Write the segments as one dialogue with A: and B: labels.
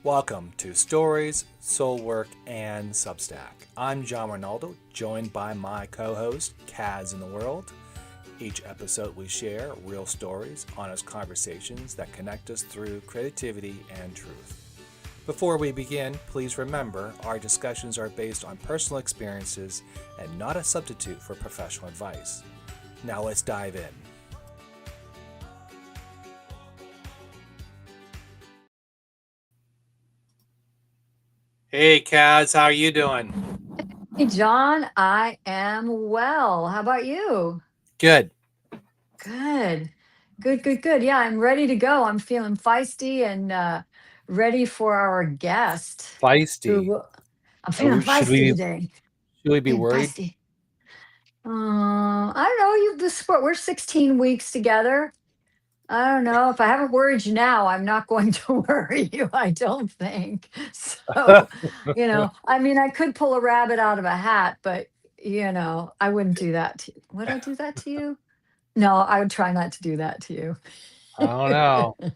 A: Welcome to Stories, Soulwork, and Substack. I'm John Rinaldo, joined by my co-host, Kaz in the World. Each episode we share real stories, honest conversations that connect us through creativity and truth. Before we begin, please remember our discussions are based on personal experiences and not a substitute for professional advice. Now let's dive in. Hey Kaz, how are you doing?
B: Hey, John, I am well. How about you?
A: Good.
B: Good, good. Yeah, I'm ready to go. I'm feeling feisty and ready for our guest. Who
A: Feisty.
B: will, I'm feeling
A: Should
B: feisty
A: we
B: today.
A: be
B: Feeling
A: worried?
B: feisty. I don't know. You this sport. We're 16 weeks together. I don't know. If I haven't worried you now, I'm not going to worry you. I don't think so. I mean, I could pull a rabbit out of a hat, but I wouldn't do that to you. Would I do that to you? No, I would try not to do that to
A: I don't know.
B: you.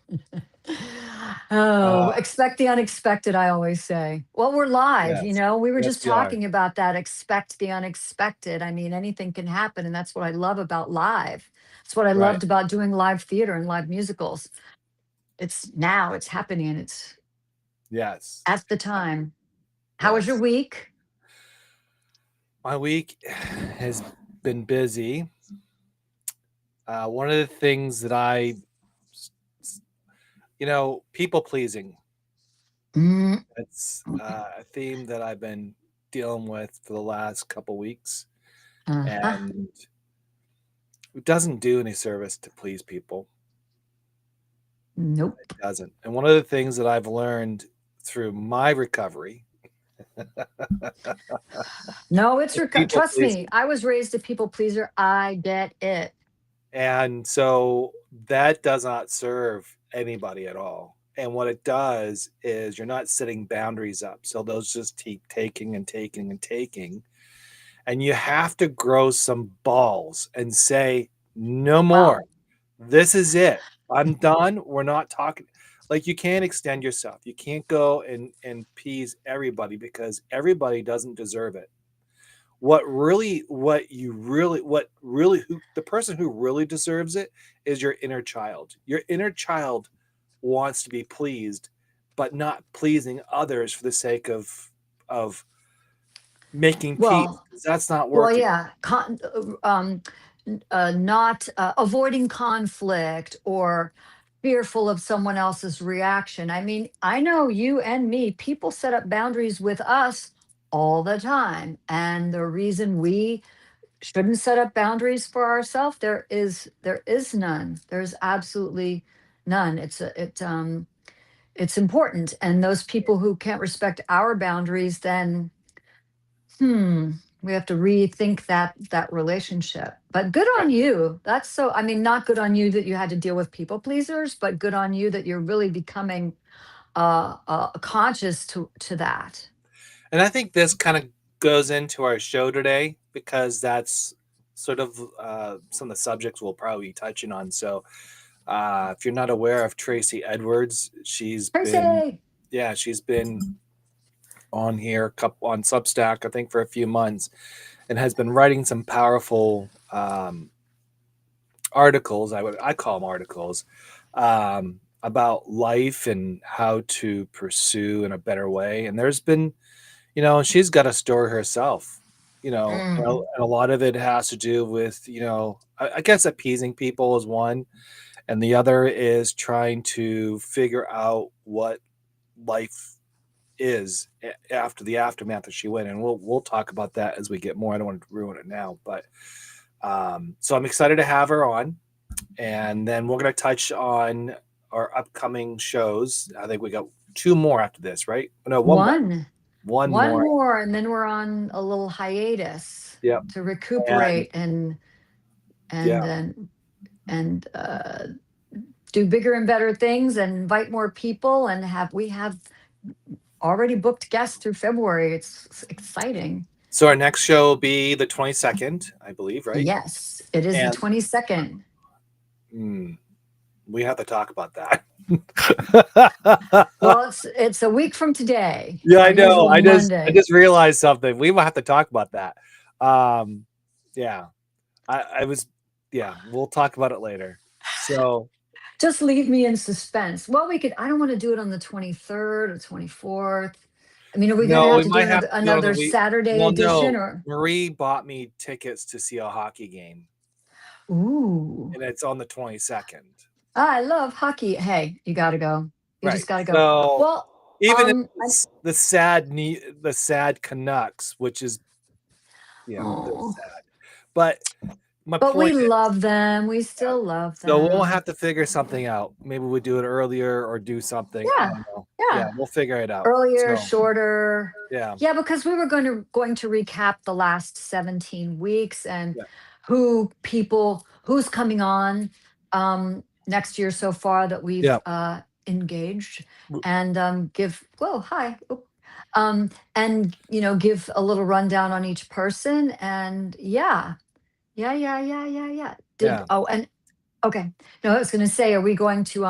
B: Oh,
A: Uh,
B: expect the unexpected, I always say. Well, we're live,
A: yes.
B: we were
A: Yes,
B: just
A: we are.
B: talking about that. Expect the unexpected. I mean, anything can happen. And that's what I love about live. It's what I
A: Right.
B: loved about doing live theater and live musicals. It's now, it's happening, and it's
A: Yes.
B: at the time. How was your
A: Yes.
B: week?
A: My week has been busy. One of the things that people pleasing.
B: Mm,
A: It's a theme that I've been dealing with for the last couple weeks,
B: uh-huh.
A: and it doesn't do any service to please people.
B: Nope.
A: It doesn't. And one of the things that I've learned through my recovery
B: No,
A: is people
B: trust me.
A: pleasing.
B: I was raised a people pleaser. I get it.
A: And so that does not serve anybody at all. And what it does is you're not setting boundaries up. So those just keep taking and taking and taking. And you have to grow some balls and say, no more.
B: Well,
A: This is it. I'm done. We're not talking. Like you can't extend yourself. You can't go and appease everybody because everybody doesn't deserve it. Who the person who really deserves it is your inner child. Your inner child wants to be pleased, but not pleasing others for the sake of making peace,
B: well,
A: 'cause that's not
B: Well,
A: working.
B: yeah, not avoiding conflict or fearful of someone else's reaction. I mean, I know you and me, people set up boundaries with us all the time. And the reason we shouldn't set up boundaries for ourselves, there is none. There's absolutely none. It's important. And those people who can't respect our boundaries, then Hmm, we have to rethink that relationship. But good
A: Right.
B: on you. That's so, I mean, not good on you that you had to deal with people pleasers, but good on you that you're really becoming conscious to that.
A: And I think this kind of goes into our show today because that's sort of some of the subjects we'll probably be touching on. So, if you're not aware of Traci Edwards,
B: Tracy.
A: she's been on here, on Substack, I think for a few months, and has been writing some powerful articles. I call them articles about life and how to pursue in a better way. And there's been, she's got a story herself.
B: Mm.
A: And a lot of it has to do with, I guess appeasing people is one, and the other is trying to figure out what life is after the aftermath that she went. And we'll talk about that as we get more. I don't want to ruin it now, but so I'm excited to have her on, and then we're going to touch on our upcoming shows. I think we got two more after this, right? No,
B: One,
A: one
B: one
A: more.
B: more, and then we're on a little hiatus
A: Yep.
B: to
A: And
B: recuperate and
A: yeah.
B: then and do bigger and better things and invite more people and we have already booked guests through February. It's exciting.
A: So our next show will be the 22nd, I believe, right?
B: Yes, it is the
A: And
B: 22nd.
A: mm, We have to talk about that.
B: Well, it's a week from today,
A: Yeah, I
B: our
A: know.
B: usual
A: I
B: Monday.
A: just realized something. We will have to talk about that. Yeah. I was yeah, we'll talk about it later. So
B: Just leave me in suspense. Well, we could. I don't want to do it on the 23rd or 24th. I mean, are we going to
A: no,
B: have
A: we
B: to do
A: might have to do it on the
B: another
A: week.
B: Saturday
A: Well,
B: edition
A: no.
B: or?
A: Marie bought me tickets to see a hockey game,
B: Ooh,
A: and it's on the 22nd.
B: I love hockey. Hey, you got to go. You
A: Right.
B: just got to go.
A: So
B: Well,
A: even if
B: I'm.
A: it's the sad Canucks, which is they're
B: Oh,
A: sad. But my
B: but we
A: point is,
B: love them. We
A: yeah.
B: still love
A: So we'll
B: them.
A: have to figure something out. Maybe we do it earlier or do something. I
B: Yeah,
A: don't know. Yeah,
B: yeah.
A: we'll figure it out.
B: Earlier,
A: So
B: shorter.
A: yeah,
B: Yeah, because we were going to recap the last 17 weeks and
A: yeah,
B: who's coming on next year so far that we've
A: yeah,
B: engaged, and give whoa hi oop, and give a little rundown on each person, and yeah. Did
A: yeah,
B: oh and okay. No, I was going to say, are we going to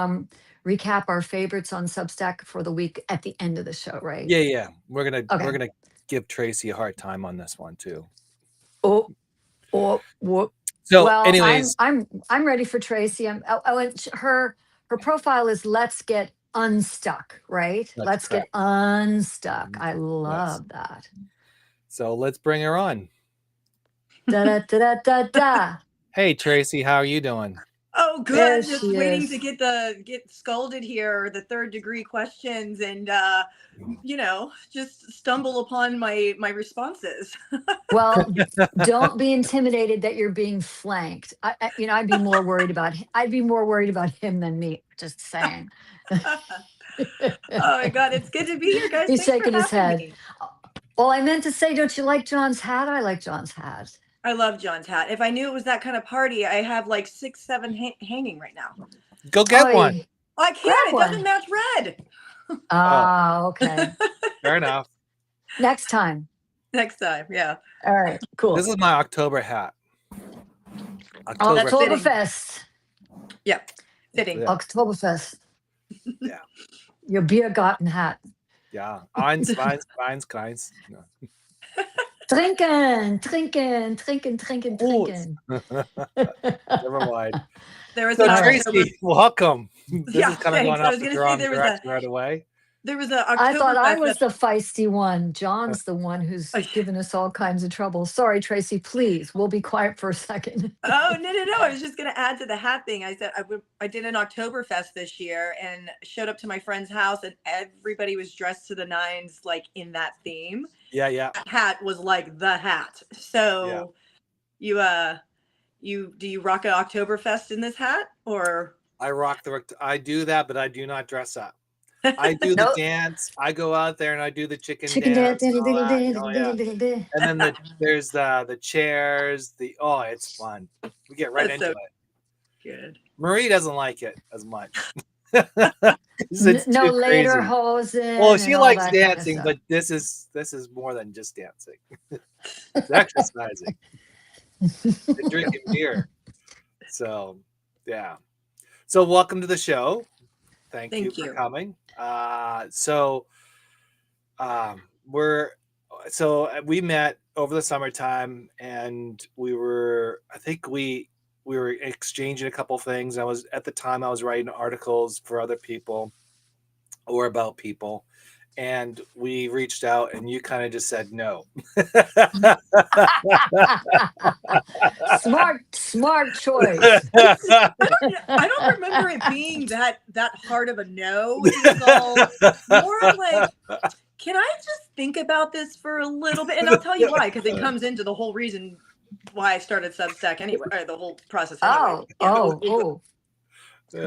B: recap our favorites on Substack for the week at the end of the show, right?
A: yeah. We're
B: Okay.
A: gonna give Tracy a hard time on this one too.
B: Oh, whoop.
A: So,
B: Well, I'm
A: anyways,
B: I'm I'm ready for Tracy. And her profile is Let's Get Unstuck, right?
A: that's
B: Let's Get
A: correct.
B: Unstuck. I
A: Yes.
B: love that.
A: So let's bring her on.
B: Da da da da da da.
A: Hey Tracy, how are you doing?
C: Oh,
B: There
C: good.
B: she
C: Just waiting to
B: is.
C: get scolded here, the third degree questions, and just stumble upon my responses.
B: Well, don't be intimidated that you're being flanked. I'd be more worried about him than me. Just saying.
C: Oh my God, it's good to be here, guys.
B: He's
C: Thanks for
B: shaking his
C: having
B: head.
C: me.
B: Well, I meant to say, don't you like John's hat? I like John's hat.
C: I love John's hat. If I knew it was that kind of party, I have like 6, 7 hanging right now.
A: Go get one.
B: Oh,
C: Oh, I
B: grab
C: can't. It doesn't
B: one.
C: match red.
A: Oh,
B: Ah, okay.
A: fair enough.
B: Next time.
C: Next time, yeah.
B: All right,
A: This
B: cool.
A: is my October hat.
B: Oh,
A: October.
C: That's fitting.
B: Oktoberfest.
C: Yeah, fitting.
A: Yeah,
B: Oktoberfest.
A: yeah,
B: Your beer garden hat.
A: yeah. Eins, keins. No.
B: Trinken.
A: Prost. Never mind.
C: There was
A: So
C: an
B: All right.
C: October.
A: Tracy, welcome. This
C: Yeah,
A: is kind of
C: thanks.
A: going
C: I
A: off
C: was
A: the
C: gonna say
A: wrong direction right away.
C: there was an
B: I thought I
C: Oktoberfest
B: was
C: that.
B: the feisty one. John's the one who's given us all kinds of trouble. Sorry, Tracy, please. We'll be quiet for a second.
C: Oh, no. I was just going to add to the hat thing. I said I did an Oktoberfest this year and showed up to my friend's house, and everybody was dressed to the nines, like in that theme.
A: Yeah,
C: That hat was like the hat.
A: yeah.
C: So you do you rock an Oktoberfest in this hat, or?
A: I do that, but I do not dress up. I do the
B: Nope.
A: dance. I go out there and I do the chicken
B: Chicken dance.
A: dance and all that. Oh yeah. And then there's the chairs. It's fun. We get right
C: That's
A: into
C: so
A: it.
C: good.
A: Marie doesn't like it as much. It's
B: No
A: too
B: later
A: crazy.
B: hosen
A: Well, she
B: and all
A: likes
B: that kind of
A: dancing,
B: stuff.
A: but this is more than just dancing. It's exercising and drinking beer. So yeah. So welcome to the show. Thank you
C: Thank
A: for
C: you.
A: coming. We met over the summertime, and I think we were exchanging a couple things. I was writing articles for other people or about people, and we reached out, and you kind of just said no.
B: Smart choice.
C: I don't remember it being that hard of a no. It was all more of like, can I just think about this for a little bit? And I'll tell you why, because it comes into the whole reason why I started Substack anyway, or the whole process anyway.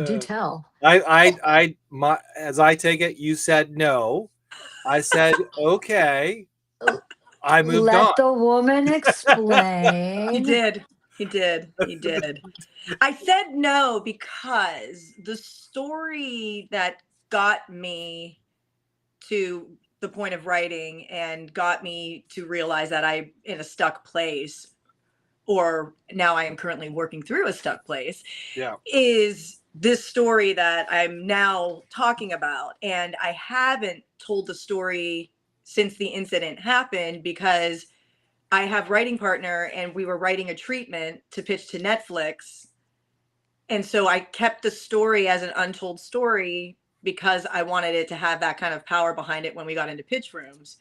B: Do tell.
A: As I take it, you said no. I said okay. I moved on.
B: Let the woman explain.
C: He did. I said no because the story that got me to the point of writing and got me to realize that I'm in a stuck place, or now I am currently working through a stuck place,
A: Yeah.
C: is this story that I'm now talking about. And I haven't told the story since the incident happened because I have writing partner and we were writing a treatment to pitch to Netflix. And so I kept the story as an untold story because I wanted it to have that kind of power behind it when we got into pitch rooms.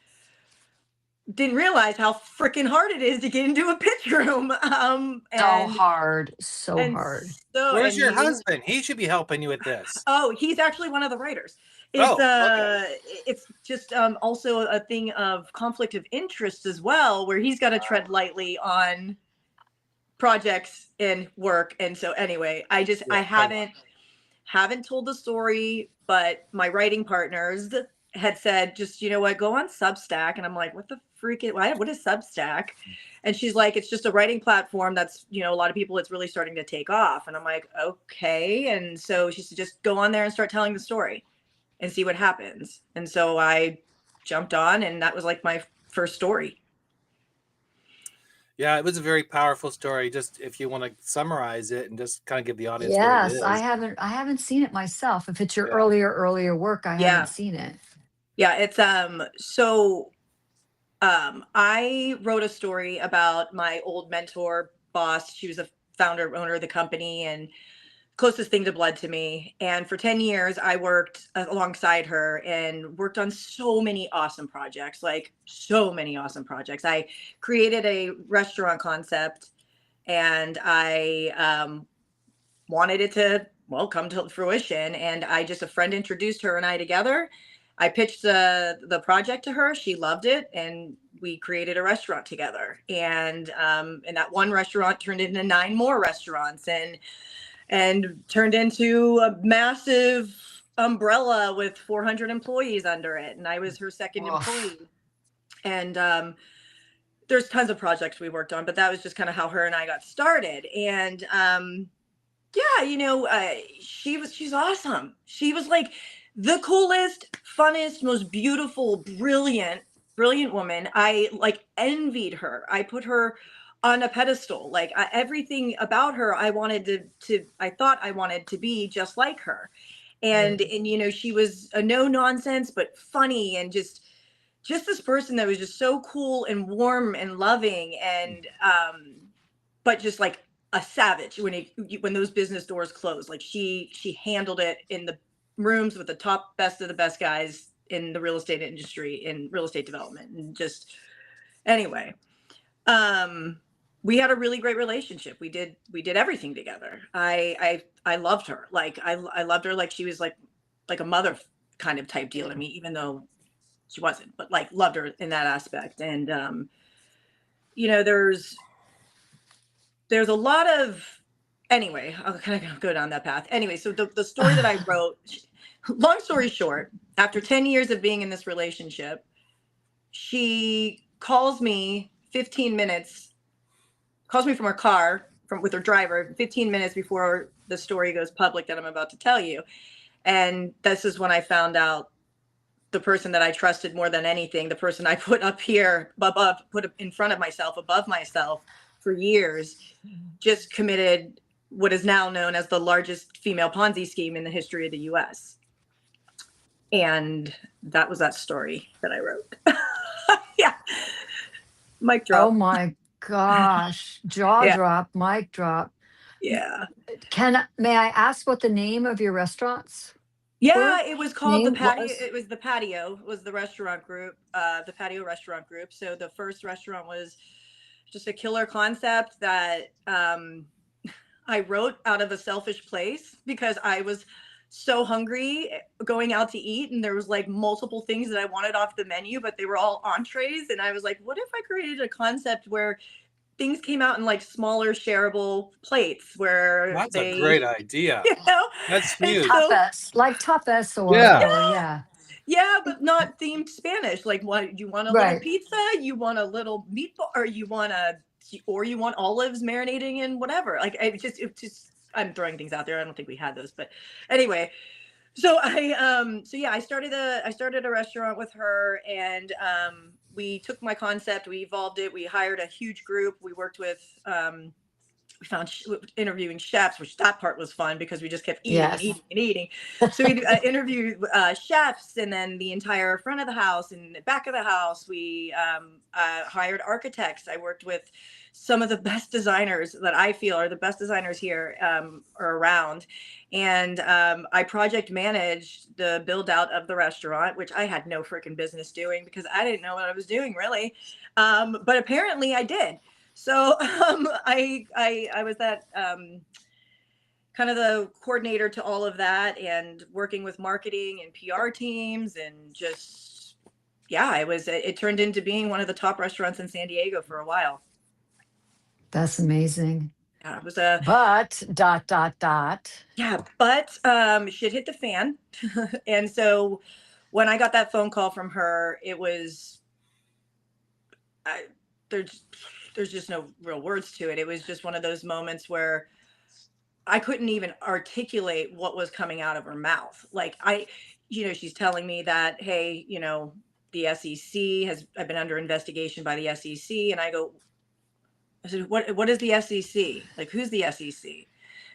C: Didn't realize how freaking hard it is to get into a pitch room.
B: So
C: And
B: hard, so
C: and
B: hard.
C: so
A: Where's
C: and
A: your
C: he was,
A: husband? He should be helping you with this.
C: oh, he's actually one of the writers. It's
A: Oh, okay.
C: it's just also a thing of conflict of interest as well, where he's got to tread lightly on projects and work. And so anyway, I
A: Yeah, fair enough.
C: haven't told the story, but my writing partners had said, just, you know what, go on Substack. And I'm like, what the freak is, what is Substack? And she's like, it's just a writing platform that's, you know, a lot of people, it's really starting to take off. And I'm like, okay. And so she said, just go on there and start telling the story and see what happens. And so I jumped on, and that was like my first story.
A: Yeah, it was a very powerful story. Just if you want to summarize it and just kind of give the audience what it
B: Yes,
A: is.
B: I haven't seen it myself. If it's your
A: Yeah.
B: earlier work, I
C: Yeah.
B: haven't seen it.
C: Yeah, it's so I wrote a story about my old mentor boss. She was a founder, owner of the company, and closest thing to blood to me. And for 10 years, I worked alongside her and worked on so many awesome projects, like so many awesome projects. I created a restaurant concept, and I wanted it to, well, come to fruition. And a friend introduced her and I together. I pitched the project to her. She loved it, and we created a restaurant together. And that one restaurant turned into 9 more restaurants, and turned into a massive umbrella with 400 employees under it. And I was her second
B: Oof.
C: employee. And there's tons of projects we worked on, but that was just kind of how her and I got started. And yeah, you know, she's awesome. She was like the coolest, funnest, most beautiful, brilliant woman. I like envied her. I put her on a pedestal. Like everything about her, I thought I wanted to be just like her. And you know, she was a no nonsense but funny, and just this person that was just so cool and warm and loving, and but just like a savage when those business doors closed. Like she handled it in the rooms with the top best of the best guys in the real estate industry, in real estate development. And just anyway, we had a really great relationship. We did everything together. I loved her. Like I loved her like she was like a mother kind of type deal to me, even though she wasn't, but like loved her in that aspect. And you know, there's a lot of, anyway, I'll kind of go down that path. Anyway, so the story that I wrote, long story short, after 10 years of being in this relationship, she calls me 15 minutes, calls me from her car with her driver 15 minutes before the story goes public that I'm about to tell you. And this is when I found out the person that I trusted more than anything, the person I put up here above, put in front of myself, above myself for years, just committed what is now known as the largest female Ponzi scheme in the history of the US. And that was that story that I wrote. Yeah. Mic drop.
B: Oh my gosh. Jaw
C: Yeah.
B: drop, mic drop.
C: Yeah.
B: May I ask what the name of your restaurants?
C: Yeah, it was called the
B: Name
C: patio.
B: was?
C: It was the patio, was the restaurant group, the patio restaurant group. So the first restaurant was just a killer concept that I wrote out of a selfish place, because I was so hungry going out to eat, and there was like multiple things that I wanted off the menu, but they were all entrees. And I was like, what if I created a concept where things came out in like smaller shareable plates, where
A: That's a great idea.
C: you know,
A: That's
C: and
A: huge.
C: so,
B: Like Tuffus or
A: Yeah.
C: yeah, but not themed Spanish. Like, what, you want a little
B: Right.
C: pizza, you want a little meatball, or you want olives marinating in whatever. Like, it just I'm throwing things out there. I don't think we had those, but anyway. So I started a restaurant with her, and we took my concept, we evolved it, we hired a huge group. We worked with we found interviewing chefs, which that part was fun because we just kept eating
B: Yes.
C: and eating and eating. So we interviewed chefs, and then the entire front of the house and the back of the house. We hired architects. I worked with some of the best designers that I feel are the best designers here or around. And I project managed the build out of the restaurant, which I had no freaking business doing because I didn't know what I was doing really. But apparently I did. So I was that kind of the coordinator to all of that, and working with marketing and PR teams, and just, yeah, it turned into being one of the top restaurants in San Diego for a while.
B: That's amazing.
C: Yeah, it was
B: But ...
C: Yeah, but shit hit the fan. And so when I got that phone call from her, it was, there's just no real words to it. It was just one of those moments where I couldn't even articulate what was coming out of her mouth. Like she's telling me that, hey, the SEC I've been under investigation by the SEC. And I said, what is the SEC? Like, who's the SEC?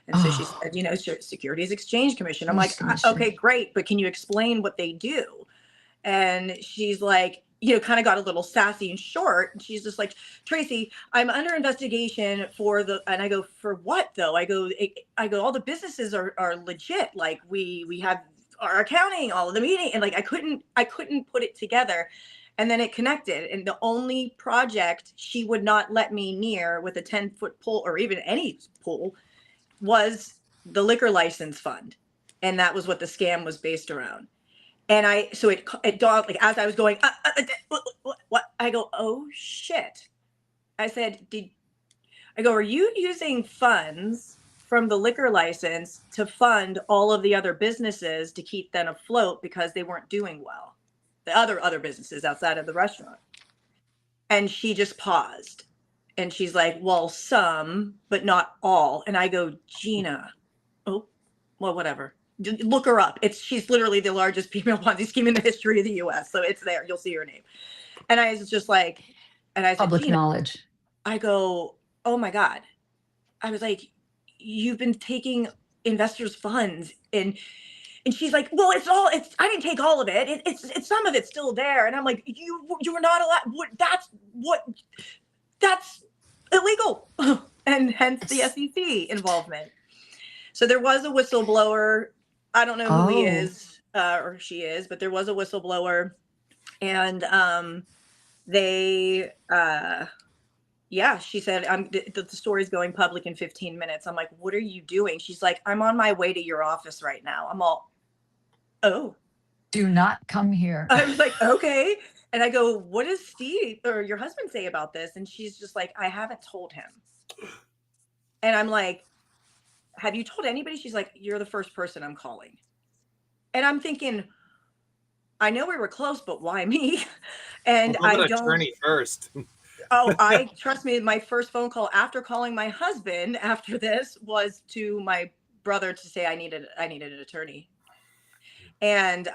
C: And so she said, Securities Exchange Commission. I'm like, okay, great. But can you explain what they do? And she's like, kind of got a little sassy and short. And she's just like, Traci, I'm under investigation and I go, for what though? I go, all the businesses are legit. Like we have our accounting, all of the meeting. And like, I couldn't put it together. And then it connected. And the only project she would not let me near with a 10-foot pole or even any pool was the liquor license fund. And that was what the scam was based around. And so it dawned, like, as I was going, what? I go, oh shit. I said, are you using funds from the liquor license to fund all of the other businesses to keep them afloat because they weren't doing well? The other businesses outside of the restaurant. And she just paused. And she's like, well, some, but not all. And I go, Gina, oh, well, whatever. Look her up. She's literally the largest female Ponzi scheme in the history of the U.S. So it's there. You'll see her name. And I was just like, and I said,
B: public knowledge.
C: I go, oh my God. I was like, you've been taking investors' funds, and she's like, well, I didn't take all of it. It's some of it's still there. And I'm like, you were not allowed. That's illegal. And hence the SEC involvement. So there was a whistleblower. I don't know who he is or she is, but there was a whistleblower, and she said, the story's going public in 15 minutes. I'm like, what are you doing? She's like, I'm on my way to your office right now. I'm all, oh.
B: Do not come here.
C: I was like, okay. And I go, what does Steve or your husband say about this? And she's just like, I haven't told him. And I'm like, have you told anybody? She's like, you're the first person I'm calling. And I'm thinking, I know we were close, but why me? And I don't.
A: Attorney first.
C: Trust me, my first phone call after calling my husband after this was to my brother to say I needed an attorney. And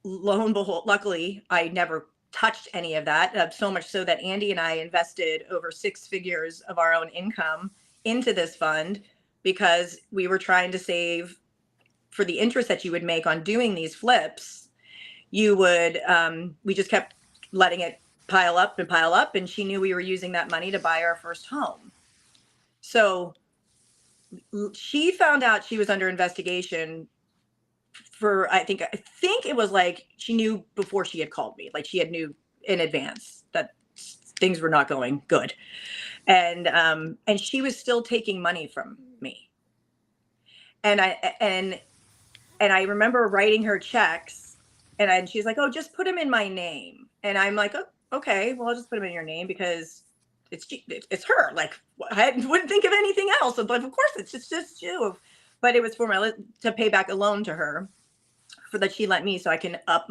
C: lo and behold, luckily, I never touched any of that. So much so that Andy and I invested over 6 figures of our own income into this fund because we were trying to save for the interest that you would make on doing these flips. You would, we just kept letting it pile up, and she knew we were using that money to buy our first home. So she found out she was under investigation for, I think it was like she knew before she had called me, like she had knew in advance that things were not going good. And she was still taking money from me. And I remember writing her checks, and she's like, oh, just put them in my name. And I'm like, oh, okay, well, I'll just put them in your name because it's her. Like, I wouldn't think of anything else. But of course, it's just you. But it was to pay back a loan to her for that she lent me so I can up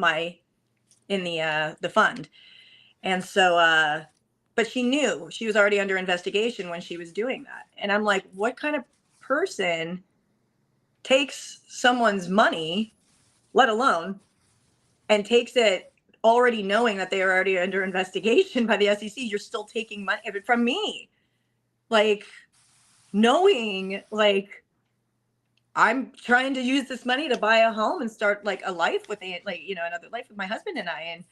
C: in the fund. And so, but she knew she was already under investigation when she was doing that. And I'm like, what kind of person takes someone's money, let alone, and takes it already knowing that they are already under investigation by the SEC? You're still taking money from me. like knowing like I'm trying to use this money to buy a home and start like a life with it, like, you know, another life with my husband and I. And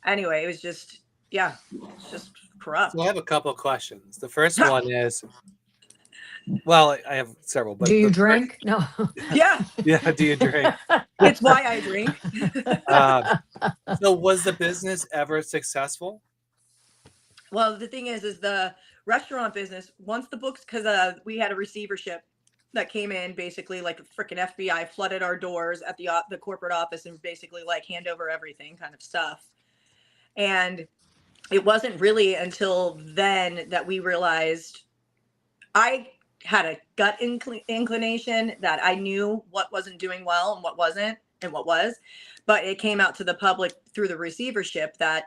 C: anyway, it was just, yeah, it's just corrupt.
A: So I have a couple of questions. The first one is, well, I have several, but
B: Do you drink? No.
C: Yeah,
A: yeah, do you drink?
C: it's why I drink.
A: So was the business ever successful?
C: Well, the thing is the restaurant business, once the books, because we had a receivership that came in, basically like the freaking FBI flooded our doors at the corporate office and basically like hand over everything kind of stuff. And it wasn't really until then that we realized, I had a gut inclination that I knew what wasn't doing well and what wasn't and what was, but it came out to the public through the receivership that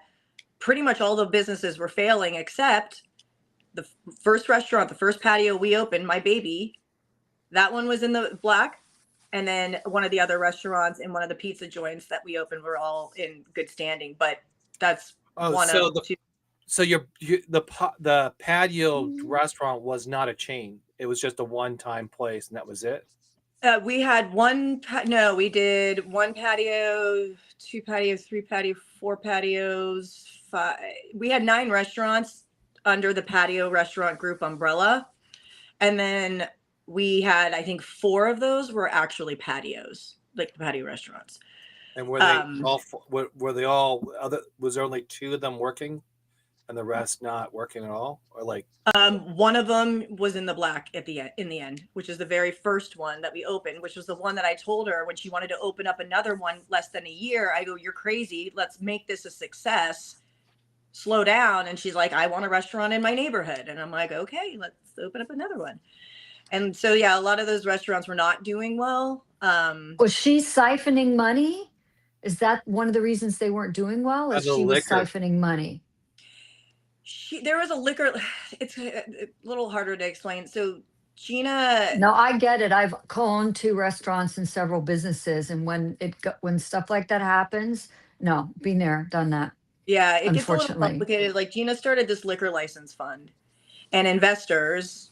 C: pretty much all the businesses were failing except the first restaurant, the first patio we opened, My Baby, that one was in the black. And then one of the other restaurants and one of the pizza joints that we opened were all in good standing. But that's one
A: so
C: of two.
A: So the patio restaurant was not a chain. It was just a one-time place, and that was it.
C: We had one. No, we did one patio, two patios, three patios, four patios. Five. We had 9 restaurants under the patio restaurant group umbrella, and then we had, I think, 4 of those were actually patios, like the patio restaurants.
A: And were they all? Were they all? Was there only 2 of them working, and the rest not working at all, or like?
C: One of them was in the black at the end, in the end, which is the very first one that we opened, which was the one that I told her when she wanted to open up another one less than a year. I go, "You're crazy. Let's make this a success. Slow down." And she's like, "I want a restaurant in my neighborhood." And I'm like, "Okay, let's open up another one." And so, yeah, a lot of those restaurants were not doing well.
B: Was she siphoning money? Is that one of the reasons they weren't doing well? Is
A: The
B: she was
A: liquor.
B: siphoning money?
C: There was a liquor. It's a little harder to explain. So Gina,
B: No, I get it. I've owned 2 restaurants and several businesses, and when stuff like that happens, no, been there, done that.
C: yeah, it gets a little
B: Unfortunately.
C: complicated. Like Gina started this liquor license fund, and investors,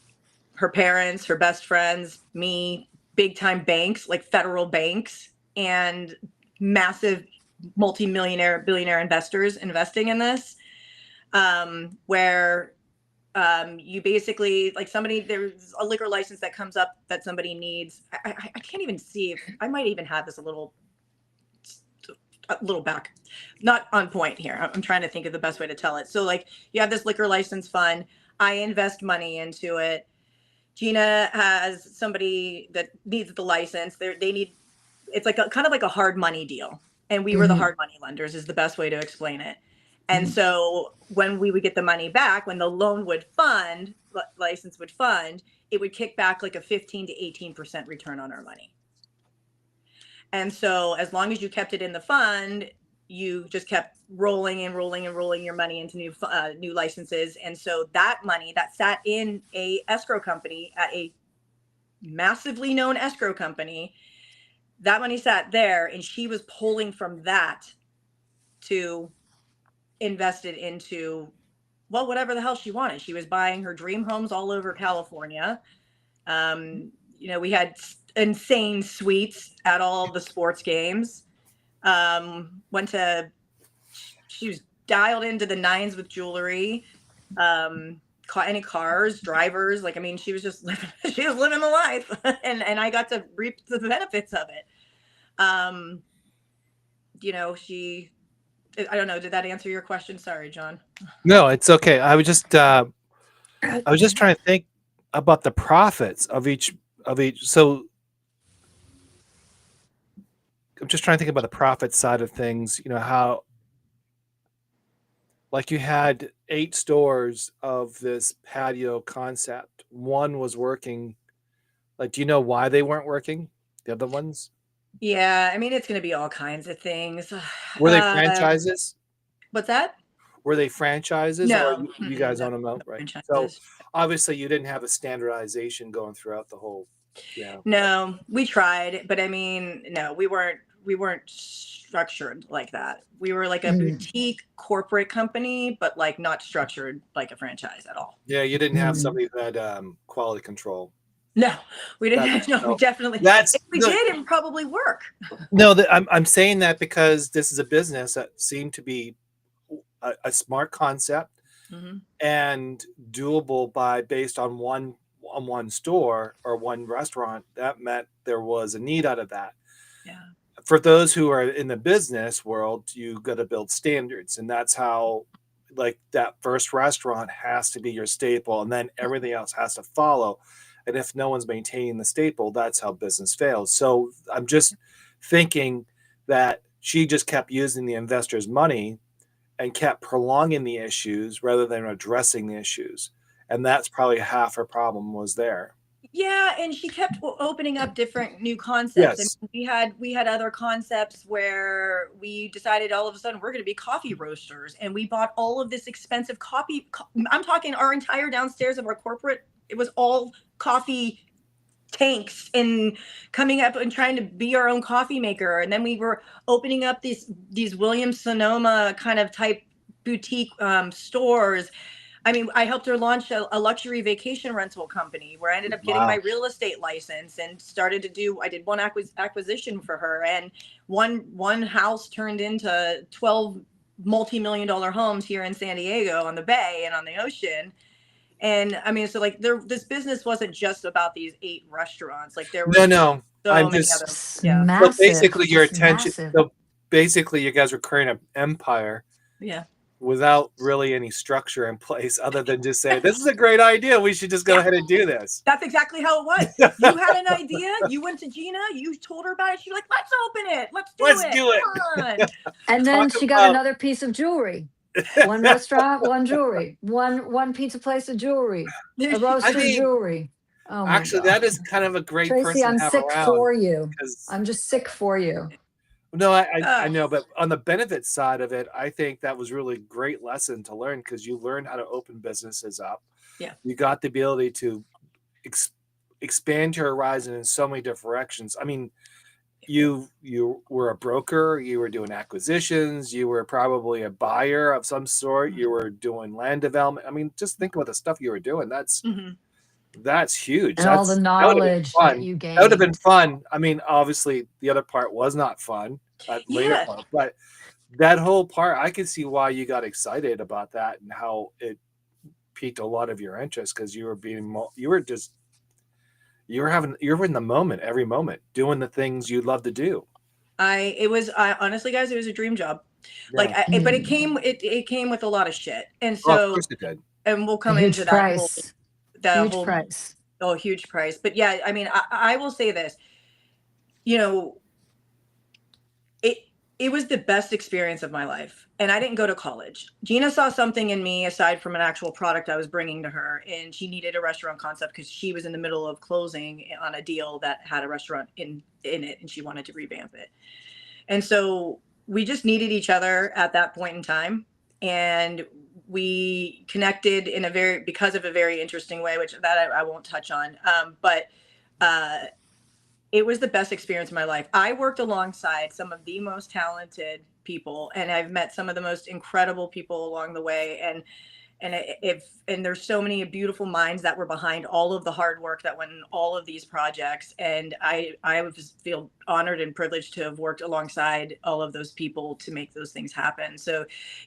C: her parents, her best friends, me, big time banks like federal banks and massive multi-millionaire, billionaire investors investing in this, where you basically, like, somebody, there's a liquor license that comes up that somebody needs. I can't even see if I might even have this a little back, not on point here. I'm trying to think of the best way to tell it. So like you have this liquor license fund, I invest money into it. Gina has somebody that needs the license. They need, it's like kind of like a hard money deal. And we were the hard money lenders is the best way to explain it. And so when we would get the money back, when the loan would fund, license would fund, it would kick back like a 15 to 18% return on our money. And so as long as you kept it in the fund, you just kept rolling and rolling and rolling your money into new licenses. And so that money that sat in a escrow company, at a massively known escrow company, that money sat there, and she was pulling from that to invest it into, well, whatever the hell she wanted. She was buying her dream homes all over California. We had insane suites at all the sports games. She was dialed into the nines with jewelry, any cars, drivers. Like, I mean, she was just living the life, and I got to reap the benefits of it. I don't know. Did that answer your question? Sorry, John.
A: No, it's okay. I was just trying to think about the profits of each. So I'm just trying to think about the profit side of things. You know, how, like, you had 8 stores of this patio concept. One was working. Like, do you know why they weren't working? The other ones?
C: Yeah, I mean, it's going to be all kinds of things.
A: Were they franchises?
C: What's that?
A: Were they franchises?
C: No.
A: Or you guys own them out, right? So obviously you didn't have a standardization going throughout the whole. Yeah.
C: No, we tried, but I mean, no, we weren't structured like that. We were like a boutique corporate company, but like not structured like a franchise at all.
A: Yeah, you didn't have somebody that quality control.
C: No, we didn't.
A: That's,
C: No, we definitely.
A: That's
C: if we did, it would probably work.
A: No, I'm saying that because this is a business that seemed to be a smart concept and doable based on one store or one restaurant. That meant there was a need out of that.
C: Yeah.
A: For those who are in the business world, you got to build standards, and that's how, like, that first restaurant has to be your staple, and then everything else has to follow. And if no one's maintaining the staple, that's how business fails. So I'm just thinking that she just kept using the investors' money and kept prolonging the issues rather than addressing the issues. And that's probably half her problem was there.
C: Yeah, and she kept opening up different new concepts.
A: Yes.
C: And we had other concepts where we decided all of a sudden we're going to be coffee roasters, and we bought all of this expensive coffee. I'm talking our entire downstairs of our corporate. It was all coffee tanks and coming up and trying to be our own coffee maker. And then we were opening up these Williams Sonoma kind of type boutique stores. I mean, I helped her launch a luxury vacation rental company where I ended up getting my real estate license and started to do, I did one acquisition for her, and one house turned into 12 multi-million-dollar homes here in San Diego on the bay and on the ocean. And I mean, so like this business wasn't just about these 8 restaurants. Like there were
A: no.
C: So
A: I'm
C: many
A: just
C: others. Yeah.
B: massive.
A: So basically, your
B: Just
A: attention.
B: massive.
A: So basically, you guys were creating an empire.
C: Yeah.
A: Without really any structure in place, other than just saying, "This is a great idea. We should just go ahead and do this."
C: That's exactly how it was. You had an idea. You went to Gina. You told her about it. She's like, "Let's open it. Let's do it. Come on."
B: And then
A: Talk
B: she got
A: about-
B: another piece of jewelry. One restaurant, one jewelry. One pizza place of jewelry. A roaster jewelry. Oh my
A: Actually,
B: God.
A: that is kind of a great
B: Traci,
A: person
B: I'm
A: to have
B: sick
A: around.
B: for you.
A: 'Cause-
B: I'm just sick for you.
A: No, I know, but on the benefit side of it, I think that was really great lesson to learn, because you learned how to open businesses up.
C: Yeah.
A: You got the ability to expand your horizon in so many different directions. I mean, you were a broker, you were doing acquisitions, you were probably a buyer of some sort, you were doing land development. I mean, just think about the stuff you were doing. That's huge.
B: And all the knowledge that you gained.
A: That would have been fun. I mean, obviously, the other part was not fun. Later part, but that whole part, I could see why you got excited about that and how it piqued a lot of your interest, because you were in the moment, every moment, doing the things you'd love to do.
C: Honestly, guys, it was a dream job. Yeah. But it came with a lot of shit, and so
A: of course it did.
C: And we'll come
B: Huge
C: into
B: price.
C: that
B: Huge price.
C: Oh, huge price. But yeah, I mean, I will say this, it was the best experience of my life. And I didn't go to college. Gina saw something in me aside from an actual product I was bringing to her. And she needed a restaurant concept because she was in the middle of closing on a deal that had a restaurant in it, and she wanted to revamp it. And so we just needed each other at that point in time. And we connected because of a very interesting way, which that I won't touch on. But it was the best experience of my life. I worked alongside some of the most talented people, and I've met some of the most incredible people along the way. And there's so many beautiful minds that were behind all of the hard work that went in all of these projects. And I just feel honored and privileged to have worked alongside all of those people to make those things happen. So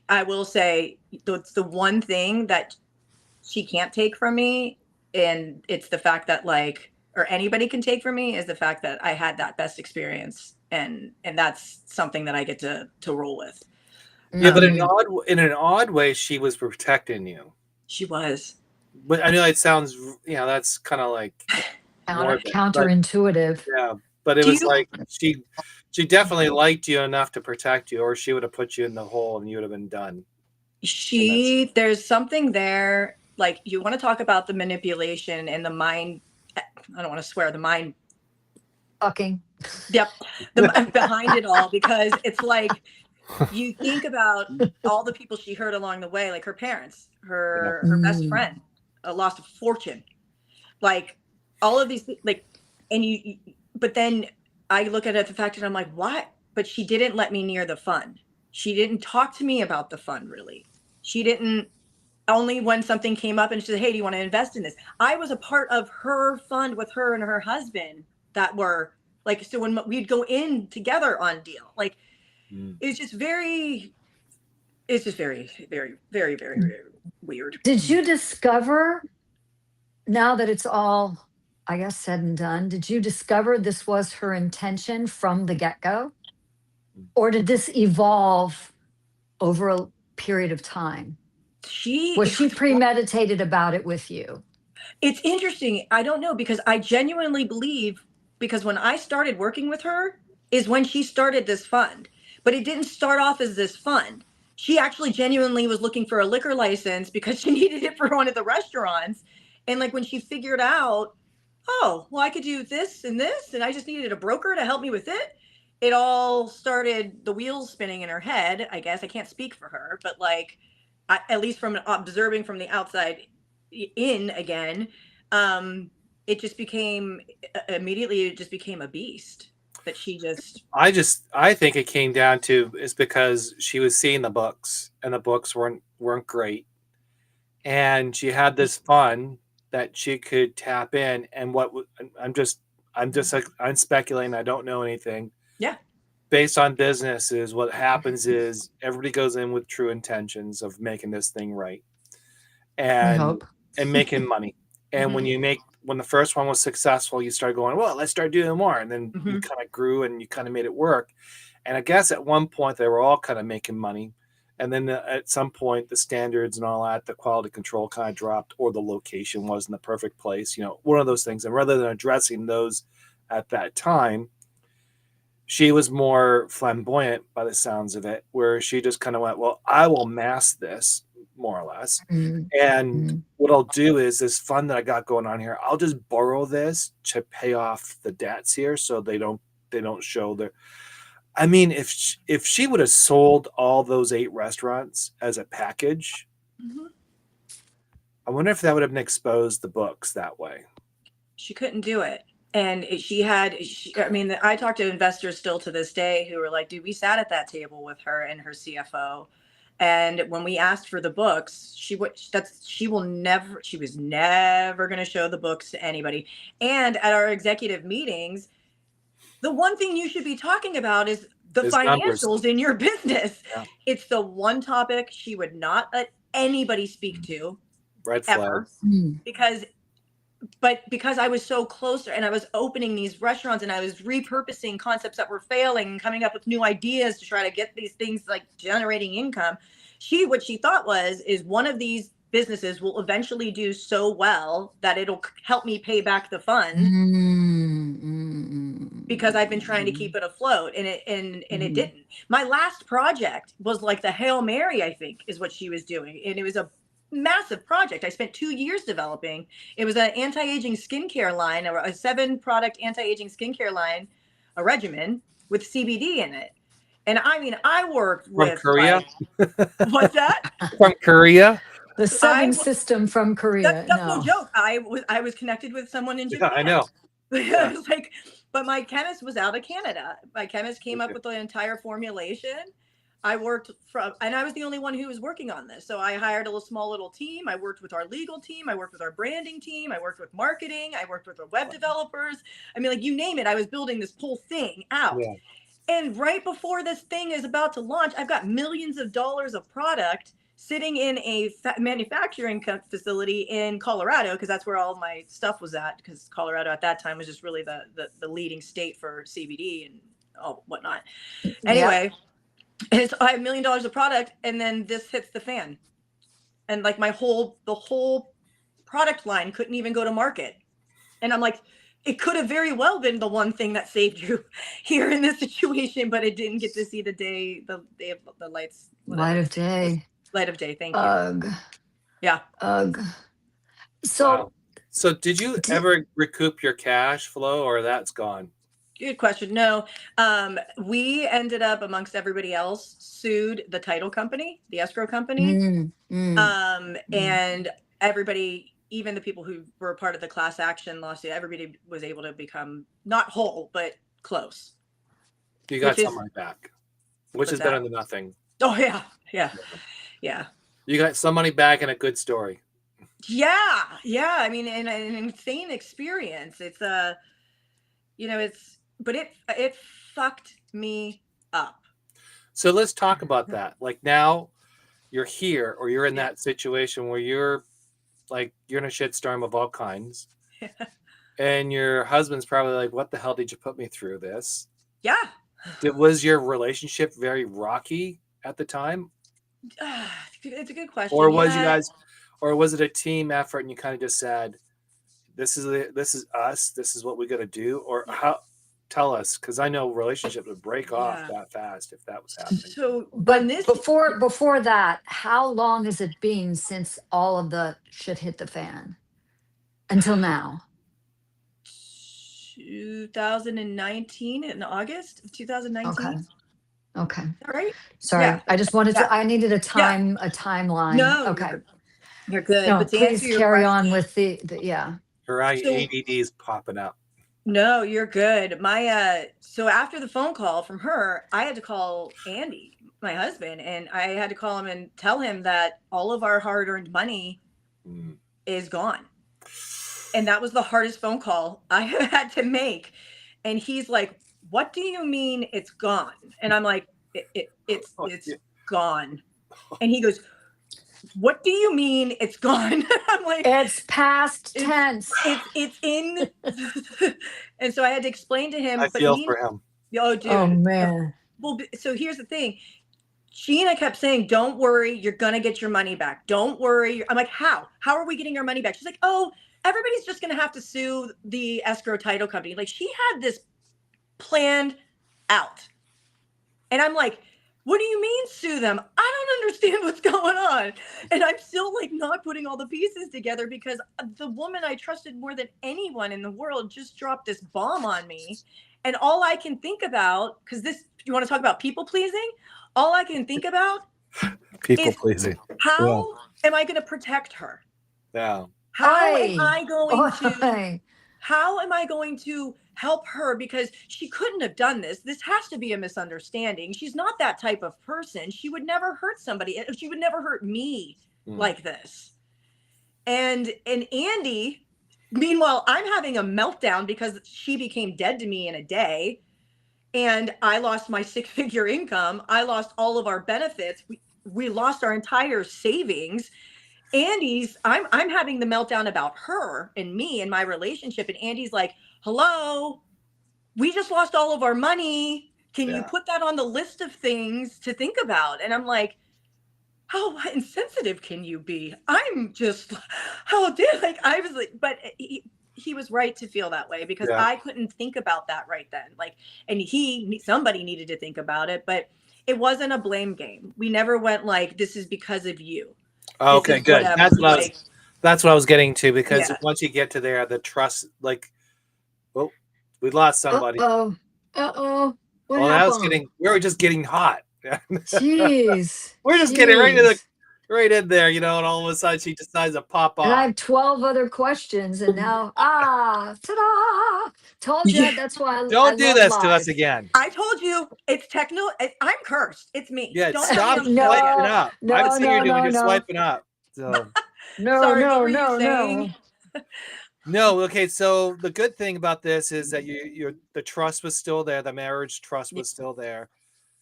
C: I will say the one thing that she can't take from me, and it's the fact that or anybody can take from me, is the fact that I had that best experience. And that's something that I get to roll with.
A: Yeah, but in an odd way, she was protecting you.
C: She was.
A: But I know it sounds, that's kind of like
B: counterintuitive.
A: Yeah, but it was like she definitely liked you enough to protect you, or she would have put you in the hole and you would have been done.
C: There's something there. Like, you want to talk about the manipulation and the mind. I don't want to swear, the mind.
B: Fucking.
C: Yep. Behind it all, because it's like, you think about all the people she hurt along the way, like her parents, her best friend, lost a fortune, like all of these, but then I look at it, the fact that I'm like, why but she didn't let me near the fund. She didn't talk to me about the fund, really. She didn't, only when something came up and she said, hey, do you want to invest in this? I was a part of her fund with her and her husband that were like, so when we'd go in together on deal, like, it's just very, very, very, very, very weird.
B: Did you discover, now that it's all, I guess, said and done, did you discover this was her intention from the get-go? Or did this evolve over a period of time? Was she premeditated about it with you?
C: It's interesting. I don't know, because I genuinely believe, because when I started working with her is when she started this fund, but it didn't start off as this fund. She actually genuinely was looking for a liquor license because she needed it for one of the restaurants. And like when she figured out, oh, well, I could do this, and I just needed a broker to help me with it. It all started, the wheels spinning in her head, I guess. I can't speak for her, but like, at least from observing from the outside in again, it just became, immediately, it just became a beast that she just.
A: I think it came down to is because she was seeing the books and the books weren't great, and she had this fun that she could tap in. And I'm speculating. I don't know anything.
C: Yeah.
A: Based on businesses, what happens is everybody goes in with true intentions of making this thing right, and making money. And when the first one was successful, you start going, well, let's start doing more. And then you kind of grew and you kind of made it work. And I guess at one point they were all kind of making money. And then at some point, the standards and all that, the quality control kind of dropped, or the location wasn't the perfect place, one of those things. And rather than addressing those at that time, she was more flamboyant by the sounds of it, where she just kind of went, well, I will mask this, more or less. And what I'll do is this fund that I got going on here, I'll just borrow this to pay off the debts here, so they don't show their. I mean, if she would have sold all those 8 restaurants as a package, I wonder if that would have exposed the books that way.
C: She couldn't do it. And I mean, I talk to investors still to this day who are like, dude, we sat at that table with her and her CFO. And when we asked for the books, she was never going to show the books to anybody. And at our executive meetings, the one thing you should be talking about is the financials numbers in your business. Yeah. It's the one topic she would not let anybody speak to.
A: Red flag.
C: Because I was so close and I was opening these restaurants and I was repurposing concepts that were failing and coming up with new ideas to try to get these things like generating income. What she thought is one of these businesses will eventually do so well that it'll help me pay back the fund because I've been trying to keep it afloat, and it didn't. My last project was like the Hail Mary, I think, is what she was doing. And it was a massive project. I spent 2 years developing. It was an anti-aging skincare line, a 7-product anti-aging skincare line, a regimen with CBD in it. And I mean, I worked with
A: Korea.
C: What's that?
A: From Korea.
B: The 7 system from Korea.
C: That's no joke. I was connected with someone in Japan.
A: Yeah, I know.
C: Yeah. But my chemist was out of Canada. My chemist came up with the entire formulation. I worked and I was the only one who was working on this. So I hired a small little team. I worked with our legal team. I worked with our branding team. I worked with marketing. I worked with our web developers. I mean, like, you name it. I was building this whole thing out. Yeah. And right before this thing is about to launch, I've got millions of dollars of product sitting in a manufacturing facility in Colorado, because that's where all my stuff was at, because Colorado at that time was just really the leading state for CBD and whatnot. Anyway. Yeah. I have $1 million of product, and then this hits the fan, and like the whole product line couldn't even go to market. And I'm like, it could have very well been the one thing that saved you here in this situation, but it didn't get to see the lights.
B: Light of day.
C: Light of day. Thank you. Yeah.
B: So,
A: wow. So did you ever recoup your cash flow, or that's gone?
C: Good question. No, we ended up, amongst everybody else, sued the title company, the escrow company. And everybody, even the people who were part of the class action lawsuit, everybody was able to become not whole, but close.
A: You got
C: which
A: some
C: is
A: money back, which
C: what's
A: is better
C: that?
A: than nothing.
C: Oh yeah.
A: You got some money back and a good story.
C: Yeah. I mean, and an insane experience. It's but it fucked me up.
A: So let's talk about that. Like now you're here or you're in
C: Yeah.
A: that situation where you're in a shitstorm of all kinds. And your husband's probably like, what the hell did you put me through this?
C: Yeah.
A: Was your relationship very rocky at the time?
C: It's a good question.
A: Or was you
C: Yeah.
A: guys, or was it a team effort and you kind of just said, this is us, this is what we got to do? Or how, tell us, because I know relationships would break off
C: Yeah.
A: that fast if that was happening.
C: So
B: But
C: on this
B: before that, how long has it been since all of the shit hit the fan until now?
C: 2019, in August of 2019.
B: Okay.
C: Is that right?
B: Sorry.
C: Yeah.
B: I just wanted
C: Yeah.
B: to, I needed a
C: Yeah.
B: timeline.
C: No,
B: Okay.
C: you're good.
B: No,
C: But to answer
B: please
C: your
B: carry
C: question,
B: on with the yeah.
A: Her
C: so
A: ADD is popping up.
C: no, you're good. So after the phone call from her, I had to call Andy, my husband, and I had to call him and tell him that all of our hard-earned money is gone. And that was the hardest phone call I had to make. And he's like, "What do you mean it's gone?" And I'm like, "It's gone." And he goes, "What do you mean it's gone?" I'm like,
B: It's past tense.
C: it's in. And so I had to explain to him.
A: I feel for him.
C: Oh, dude.
B: Oh man.
C: Well, so here's the thing. Sheena kept saying, "Don't worry, you're gonna get your money back. Don't worry." I'm like, "How? How are we getting our money back?" She's like, "Oh, everybody's just gonna have to sue the escrow title company." Like she had this planned out. And I'm like, "What do you mean sue them? I don't understand what's going on." And I'm still like not putting all the pieces together because the woman I trusted more than anyone in the world just dropped this bomb on me. And all I can think about, because you want to talk about people pleasing? All I can think about
A: People
C: is
A: pleasing.
C: how am I going to protect her?
A: Yeah.
C: How am
B: Oi.
C: I going to
B: Oi.
C: how am I going to help her? Because she couldn't have done this. This has to be a misunderstanding. She's not that type of person. She would never hurt somebody. She would never hurt me like this. And Andy, meanwhile, I'm having a meltdown because she became dead to me in a day. And I lost my 6-figure income. I lost all of our benefits. We lost our entire savings. I'm having the meltdown about her and me and my relationship. And Andy's like, "Hello, we just lost all of our money. Can you put that on the list of things to think about?" And I'm like, "How insensitive can you be?" I'm just, I was like, but he was right to feel that way because I couldn't think about that right then. Like, and somebody needed to think about it, but it wasn't a blame game. We never went like, "This is because of you."
A: Okay, good.
C: Whatever.
A: That's what I was getting to, because once you get to there, the trust, like, oh, we lost somebody.
B: What
A: Well,
B: happened?
A: we were just getting hot.
B: Jeez.
A: We're just getting right in there, and all of a sudden she decides to pop off.
B: And I have 12 other questions, and now, ta-da! Told you, that's why
A: Don't do this
B: live.
A: to us again.
C: I told you, it's I'm cursed. It's me.
A: Yeah,
C: Don't
A: stop
C: tell me
A: swiping up.
B: No,
A: I haven't seen you doing
B: no.
A: swiping up. So
C: Sorry, what were you saying?
A: no. Okay, so the good thing about this is that the trust was still there. The marriage trust was still there.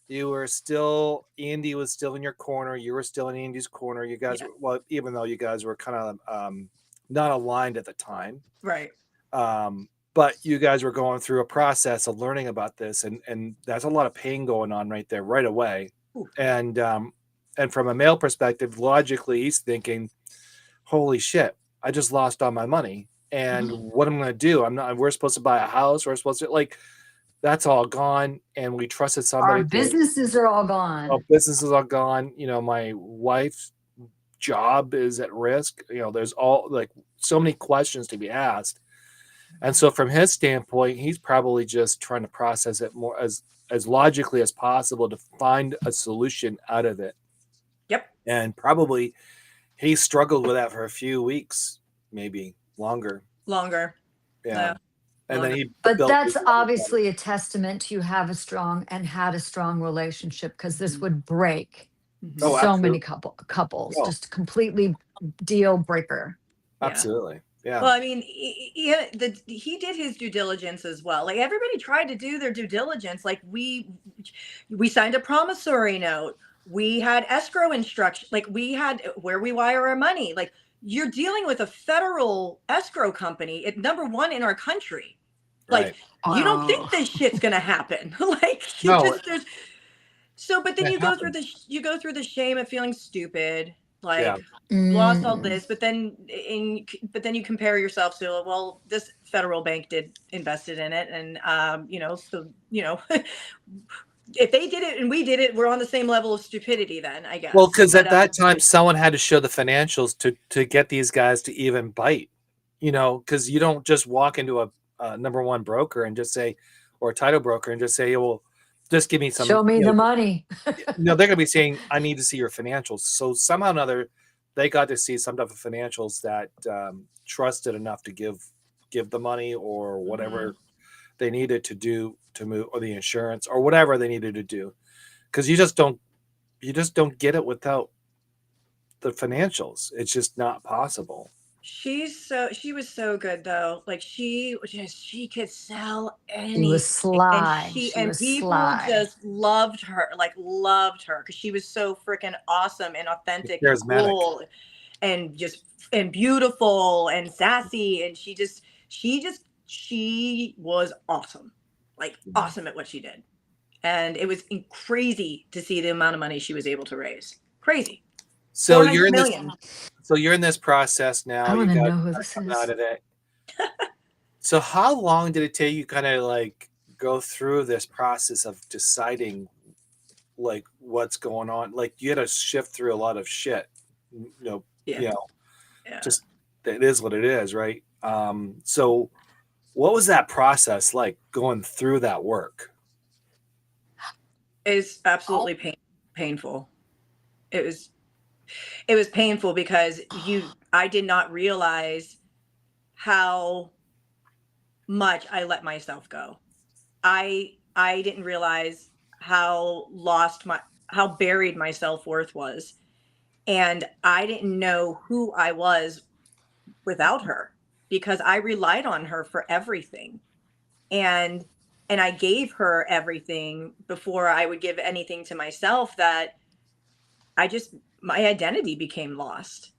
A: Andy was still in your corner. You were still in Andy's corner. You guys, even though you guys were kind of not aligned at the time,
C: right?
A: But you guys were going through a process of learning about this, and that's a lot of pain going on right there, right away. Ooh. And from a male perspective, logically, he's thinking, "Holy shit, I just lost all my money, and what am I going to do? We're supposed to buy a house. We're supposed to that's all gone, and we trusted somebody.
B: Our businesses are all gone.
A: Our businesses are gone. My wife's job is at risk. There's so many questions to be asked." And so from his standpoint, he's probably just trying to process it more as logically as possible to find a solution out of it.
C: Yep.
A: And probably he struggled with that for a few weeks, maybe longer.
C: Yeah.
A: And then he
B: But
A: built
B: that's
A: his
B: obviously a testament to you have a strong and had a strong relationship, because this would break
C: Mhm.
A: Oh,
B: so many
A: absolutely.
B: couples,
A: Oh,
B: just completely deal breaker.
C: Yeah.
A: absolutely. Yeah.
C: Well, I mean, he did his due diligence as well. Like everybody tried to do their due diligence. Like we signed a promissory note. We had escrow instruction. Like we had where we wire our money. Like you're dealing with a federal escrow company at number one in our country. Like
A: Right.
C: you don't
B: Oh.
C: think this shit's gonna happen. Like you
A: No,
C: just there's so. But then
A: it
C: you go through
A: happens.
C: you go through the shame of feeling stupid.
A: Yeah.
C: Like lost all
B: Mm.
C: this, but then you compare yourself to, well, this federal bank did invested in it, and so if they did it and we did it, we're on the same level of stupidity then, I
A: Well,
C: guess.
A: because
C: But
A: at that time, someone had to show the financials to get these guys to even bite. Because you don't just walk into a number one broker and just say, or a title broker and just say, well, just give me some.
B: Show me the money.
A: No, they're going to be saying, I need to see your financials. So somehow or another, they got to see some type of financials that trusted enough to give the money or whatever they needed to do to move, or the insurance or whatever they needed to do. Because you just don't get it without the financials. It's just not possible.
C: she was so good though. Like she could sell
B: She was
C: anything, and
B: sly. She was
C: people
B: sly.
C: just loved her, like loved her, because she was so freaking awesome and authentic and
A: Charismatic.
C: cool and just and beautiful and sassy, and she was awesome, like awesome at what she did. And it was crazy to see the amount of money she was able to raise. Crazy.
A: So
C: 400
A: you're in this.
C: million.
A: So you're in this process now.
B: I
A: You
B: want to
A: got
B: know who this
A: come out
B: is.
A: of it. So how long did it take you kind of like go through this process of deciding like what's going on? Like you had to shift through a lot of shit. You know,
C: Yeah.
A: you know,
C: Yeah.
A: just it is what it is, right? So what was that process like going through that work?
C: It's absolutely painful. It was painful because I did not realize how much I let myself go. I didn't realize how buried my self-worth was, and I didn't know who I was without her, because I relied on her for everything. And I gave her everything before I would give anything to myself, that my identity became lost.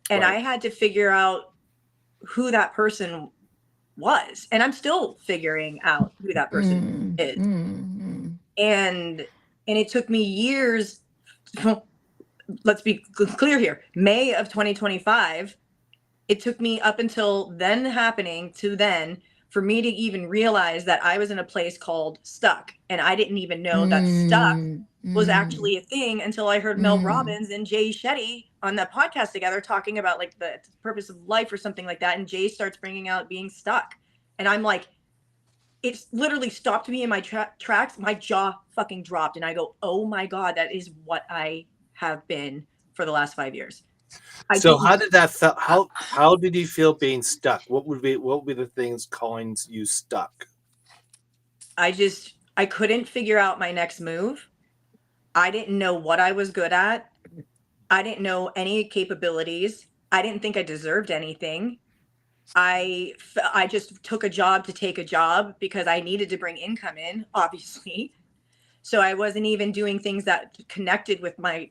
C: And
A: Right.
C: I had to figure out who that person was. And I'm still figuring out who that person is. And it took me years. Let's be clear here. May of 2025, it took me up until then happening to then for me to even realize that I was in a place called stuck. And I didn't even know that stuck was actually a thing until I heard Mel Robbins and Jay Shetty on that podcast together talking about like the purpose of life or something like that. And Jay starts bringing out being stuck. And I'm like, it's literally stopped me in my tracks. My jaw fucking dropped. And I go, oh my God, that is what I have been for the last 5 years.
A: So how did that feel? How did you feel being stuck? What would be the things calling you stuck?
C: I couldn't figure out my next move. I didn't know what I was good at. I didn't know any capabilities. I didn't think I deserved anything. I just took a job to take a job because I needed to bring income in, obviously. So I wasn't even doing things that connected with my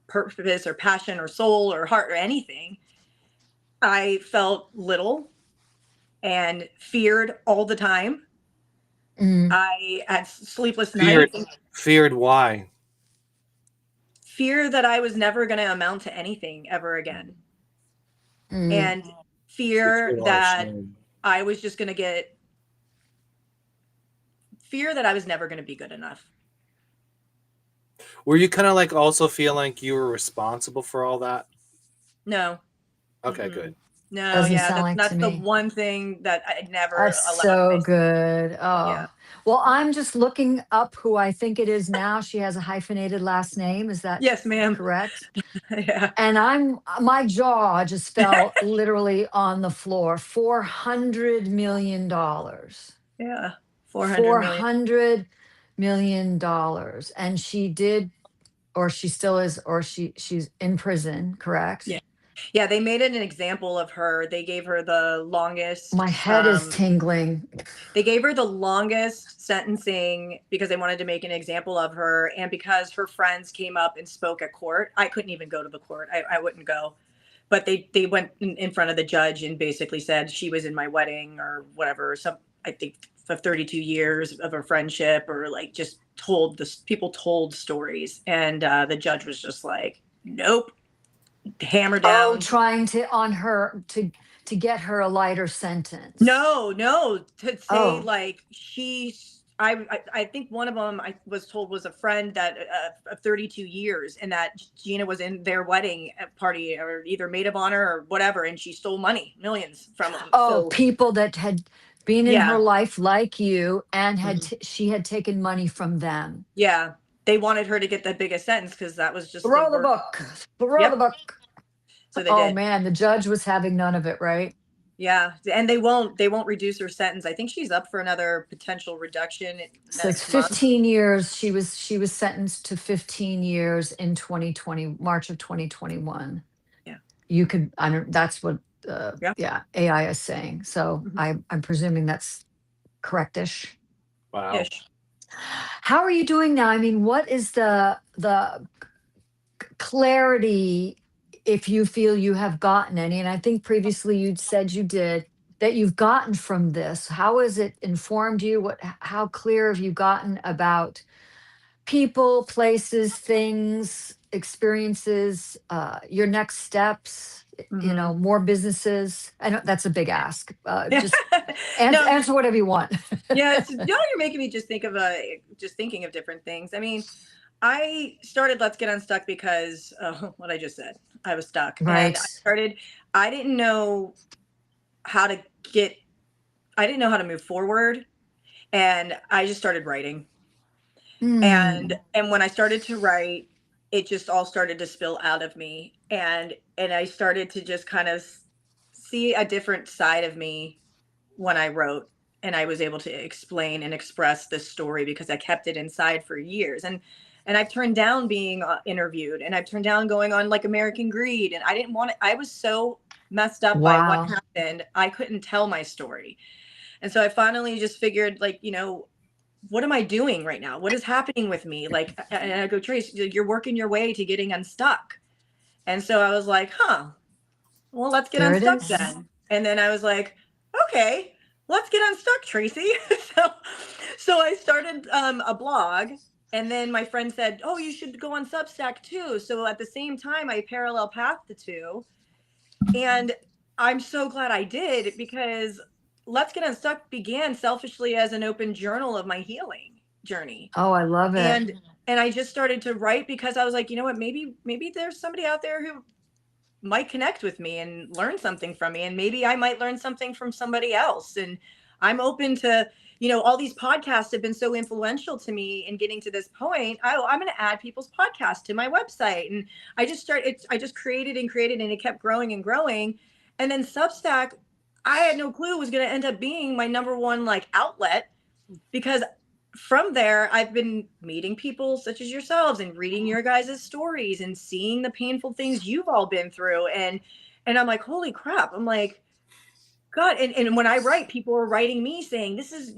C: purpose or passion or soul or heart or anything. I felt little and feared all the time. I had sleepless nights.
A: Feared why?
C: Fear that I was never going to amount to anything ever again. And fear that I was just going to get, fear that I was never going to be good enough.
A: Were you kind of like also feeling like you were responsible for all that?
C: No.
A: Okay, good.
C: No,
B: Doesn't
C: yeah,
B: sound like to
C: that's the
B: me.
C: one thing that I never
B: That's
C: allowed
B: so
C: myself.
B: good.
C: Yeah.
B: Oh, well, I'm just looking up who I think it is now. She has a hyphenated last name. Is that
C: Yes, ma'am.
B: correct?
C: Yeah.
B: And my jaw just fell literally on the floor. $400 million.
C: Yeah. 400
B: Four
C: million.
B: hundred million dollars. And she did, or she still is, or she's in prison, correct?
C: Yeah. Yeah, they made it an example of her. They gave her the
B: My
C: longest
B: head is tingling.
C: they gave her the longest sentencing because they wanted to make an example of her, and because her friends came up and spoke at court. I couldn't even go to the court. I wouldn't go. But they went in front of the judge and basically said she was in my wedding or whatever. Some, I think, for 32 years of a friendship, or like just told this, people told stories, and the judge was just like, nope, hammer
B: Oh,
C: down.
B: trying to get her a lighter sentence.
C: No, to say
B: Oh,
C: like I think one of them I was told was a friend that of 32 years, and that Gina was in their wedding party or either maid of honor or whatever, and she stole money, millions from them.
B: oh,
C: So
B: people that had been in her
C: yeah,
B: life like you and
C: mhm,
B: she had taken money from them.
C: yeah, they wanted her to get the biggest sentence because that was just the
B: Throw the
C: work.
B: book. Throw the
C: Yep.
B: book.
C: So they
B: Oh
C: did.
B: man, the judge was having none of it, right?
C: Yeah, and they won't reduce her sentence. I think she's up for another potential reduction
B: It's like
C: next month.
B: 15 years. She was sentenced to 15 years in 2020, March of 2021.
C: Yeah.
B: You could, I don't, that's what,
C: Yeah.
B: yeah, AI is saying. So
C: Mhm.
B: I'm presuming that's correctish.
A: Wow.
C: Ish.
B: How are you doing now? I mean, what is the clarity, if you feel you have gotten any? And I think previously you'd said you did, that you've gotten from this. How has it informed you? How clear have you gotten about people, places, things, experiences, your next steps,
C: Mhm.
B: more businesses? I know that's a big ask.
C: Yeah.
B: Just
C: No,
B: answer whatever you want.
C: yeah, it's, you're making me just think of just thinking of different things. I mean, I started Let's Get Unstuck because what I just said. I was stuck, and
B: Right.
C: I didn't know how to get. I didn't know how to move forward, and I just started writing. And
B: Hmm.
C: when I started to write, it just all started to spill out of me, and I started to just kind of see a different side of me when I wrote, and I was able to explain and express this story because I kept it inside for years. And I've turned down being interviewed, and I've turned down going on like American Greed, and I didn't want it. I was so messed up by what
B: Wow.
C: happened. I couldn't tell my story. And so I finally just figured, like, what am I doing right now? What is happening with me? Like, and I go, Trace, you're working your way to getting unstuck. And so I was like, huh, well, let's get
B: There it
C: unstuck
B: is.
C: then. And then I was like, okay, let's get unstuck, Tracy. so, so I started a blog, and then my friend said, oh, you should go on Substack too. So at the same time, I parallel path the two, and I'm so glad I did, because Let's Get Unstuck began selfishly as an open journal of my healing journey.
B: Oh, I love it.
C: And I just started to write because I was like, you know what, maybe there's somebody out there who might connect with me and learn something from me, and maybe I might learn something from somebody else. And I'm open to, all these podcasts have been so influential to me in getting to this point. I'm going to add people's podcasts to my website. And I just created and created, and it kept growing and growing. And then Substack, I had no clue was going to end up being my number one like outlet, because from there I've been meeting people such as yourselves and reading your guys' stories and seeing the painful things you've all been through. And I'm like, holy crap. I'm like, God. And when I write, people are writing me saying, this is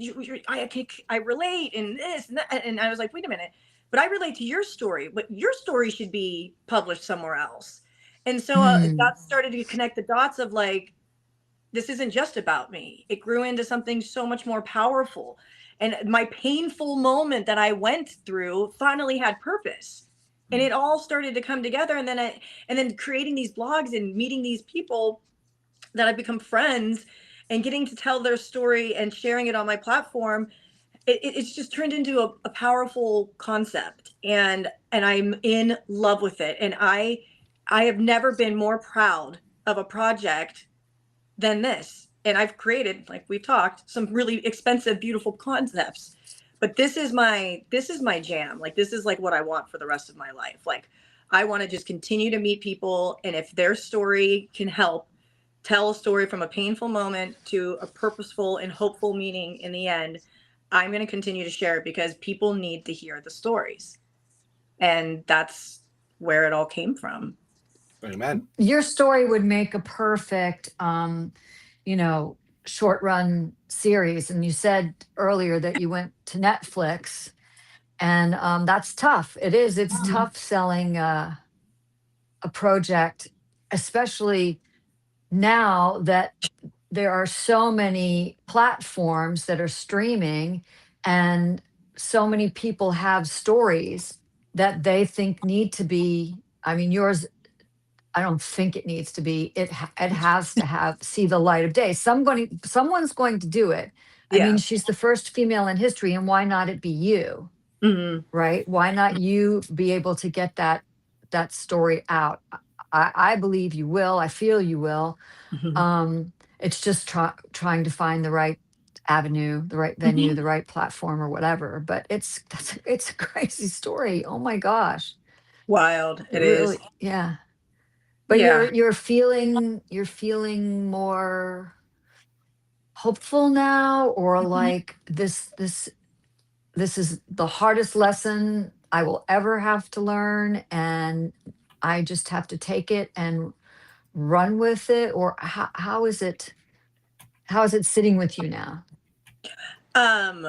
C: I relate, and this and that. And I was like, wait a minute, but I relate to your story, but your story should be published somewhere else. And so
B: Hmm.
C: that started to connect the dots of like, this isn't just about me. It grew into something so much more powerful. And my painful moment that I went through finally had purpose. And it all started to come together. And then creating these blogs and meeting these people that I've become friends, and getting to tell their story and sharing it on my platform, it's just turned into a powerful concept. And I'm in love with it. And I have never been more proud of a project than this. And I've created, like we've talked, some really expensive, beautiful concepts. But this is my jam. Like, this is like what I want for the rest of my life. Like, I want to just continue to meet people, and if their story can help tell a story from a painful moment to a purposeful and hopeful meaning in the end, I'm going to continue to share it, because people need to hear the stories. And that's where it all came from.
A: Amen.
B: Your story would make a perfect, you know, short run series. And you said earlier that you went to Netflix, and that's tough. It is. It's tough selling a project, especially now that there are so many platforms that are streaming, and so many people have stories that they think need to be, I mean, yours, I don't think it needs to be, it has to have see the light of day. Someone's going to do it. I mean,
C: Yeah.
B: she's the first female in history, and why not it be you?
C: Mm-hmm.
B: Right? Why not you be able to get that story out? I believe you will. I feel you will.
C: Mm-hmm.
B: It's just trying to find the right avenue, the right venue,
C: Mm-hmm.
B: the right platform, or whatever. But it's a crazy story. Oh my gosh,
C: Wild.
B: it
C: It is.
B: really, yeah. But
C: Yeah.
B: you're feeling more hopeful now, or
C: Mhm.
B: like this is the hardest lesson I will ever have to learn, and I just have to take it and run with it? Or how is it sitting with you now?
C: Um,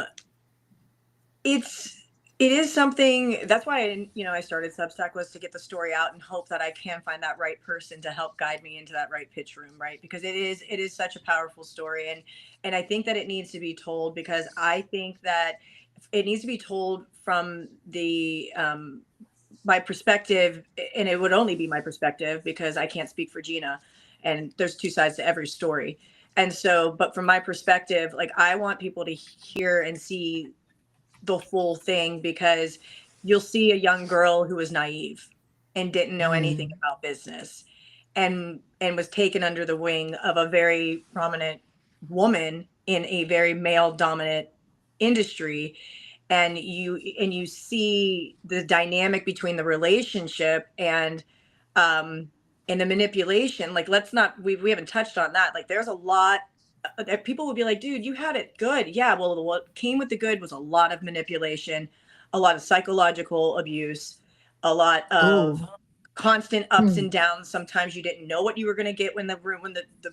C: it's it is something, that's why I started Substack, was to get the story out and hope that I can find that right person to help guide me into that right pitch room, right? Because it is such a powerful story, and I think that it needs to be told, because I think that it needs to be told from the my perspective, and it would only be my perspective because I can't speak for Gina, and there's two sides to every story. And so, but from my perspective, like, I want people to hear and see the full thing, because you'll see a young girl who was naive and didn't know anything
B: Mm,
C: about business, and was taken under the wing of a very prominent woman in a very male dominant industry, and you see the dynamic between the relationship um and the manipulation. Like, let's not we haven't touched on that. Like, there's a lot that people would be like, dude, you had it good. Yeah, well, what came with the good was a lot of manipulation, a lot of psychological abuse, a lot
B: ooh.
C: of constant ups
B: Hmm.
C: and downs. Sometimes you didn't know what you were going to get when the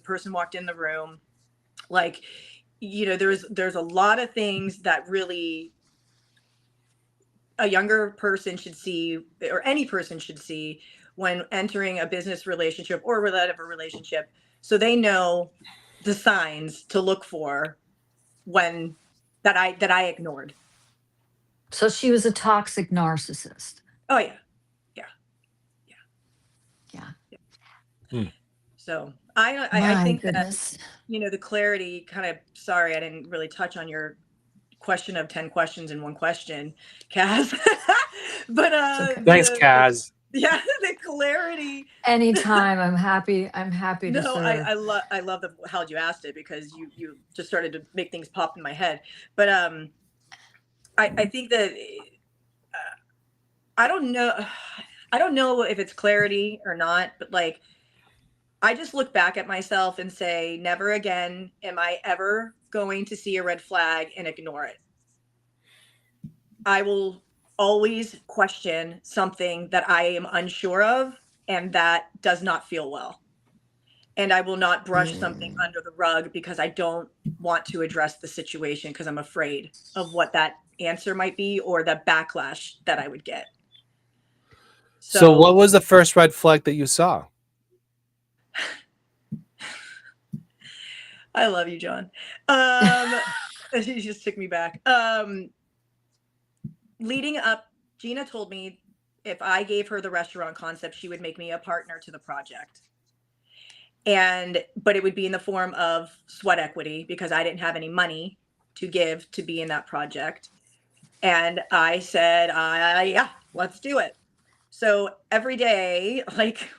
C: person walked in the room. Like, there's a lot of things that really a younger person should see, or any person should see, when entering a business relationship or whatever relationship, so they know the signs to look for, when that I ignored.
B: So she was a toxic narcissist.
C: Oh yeah, yeah, yeah,
B: Yeah.
C: yeah.
A: Hmm.
C: So I
B: My
C: think that,
B: goodness.
C: the clarity kind of, sorry, I didn't really touch on your question of 10 questions in one question, Kaz. But
B: It's okay.
A: Thanks,
C: the
A: Kaz.
C: yeah, the clarity.
B: Anytime. I'm happy to
C: No,
B: serve.
C: I love how you asked it, because you just started to make things pop in my head. But I think that, I don't know, I don't know if it's clarity or not, but like, I just look back at myself and say, never again am I ever going to see a red flag and ignore it. I will always question something that I am unsure of and that does not feel well. And I will not brush something
B: Mm.
C: under the rug because I don't want to address the situation, because I'm afraid of what that answer might be, or the backlash that I would get.
A: So, what
C: So
A: was the first red flag that you saw?
C: I love you, John. Um, she just took me back. Leading up, Gina told me if I gave her the restaurant concept, she would make me a partner to the project. But it would be in the form of sweat equity, because I didn't have any money to give to be in that project. And I said, yeah, let's do it. So every day, like,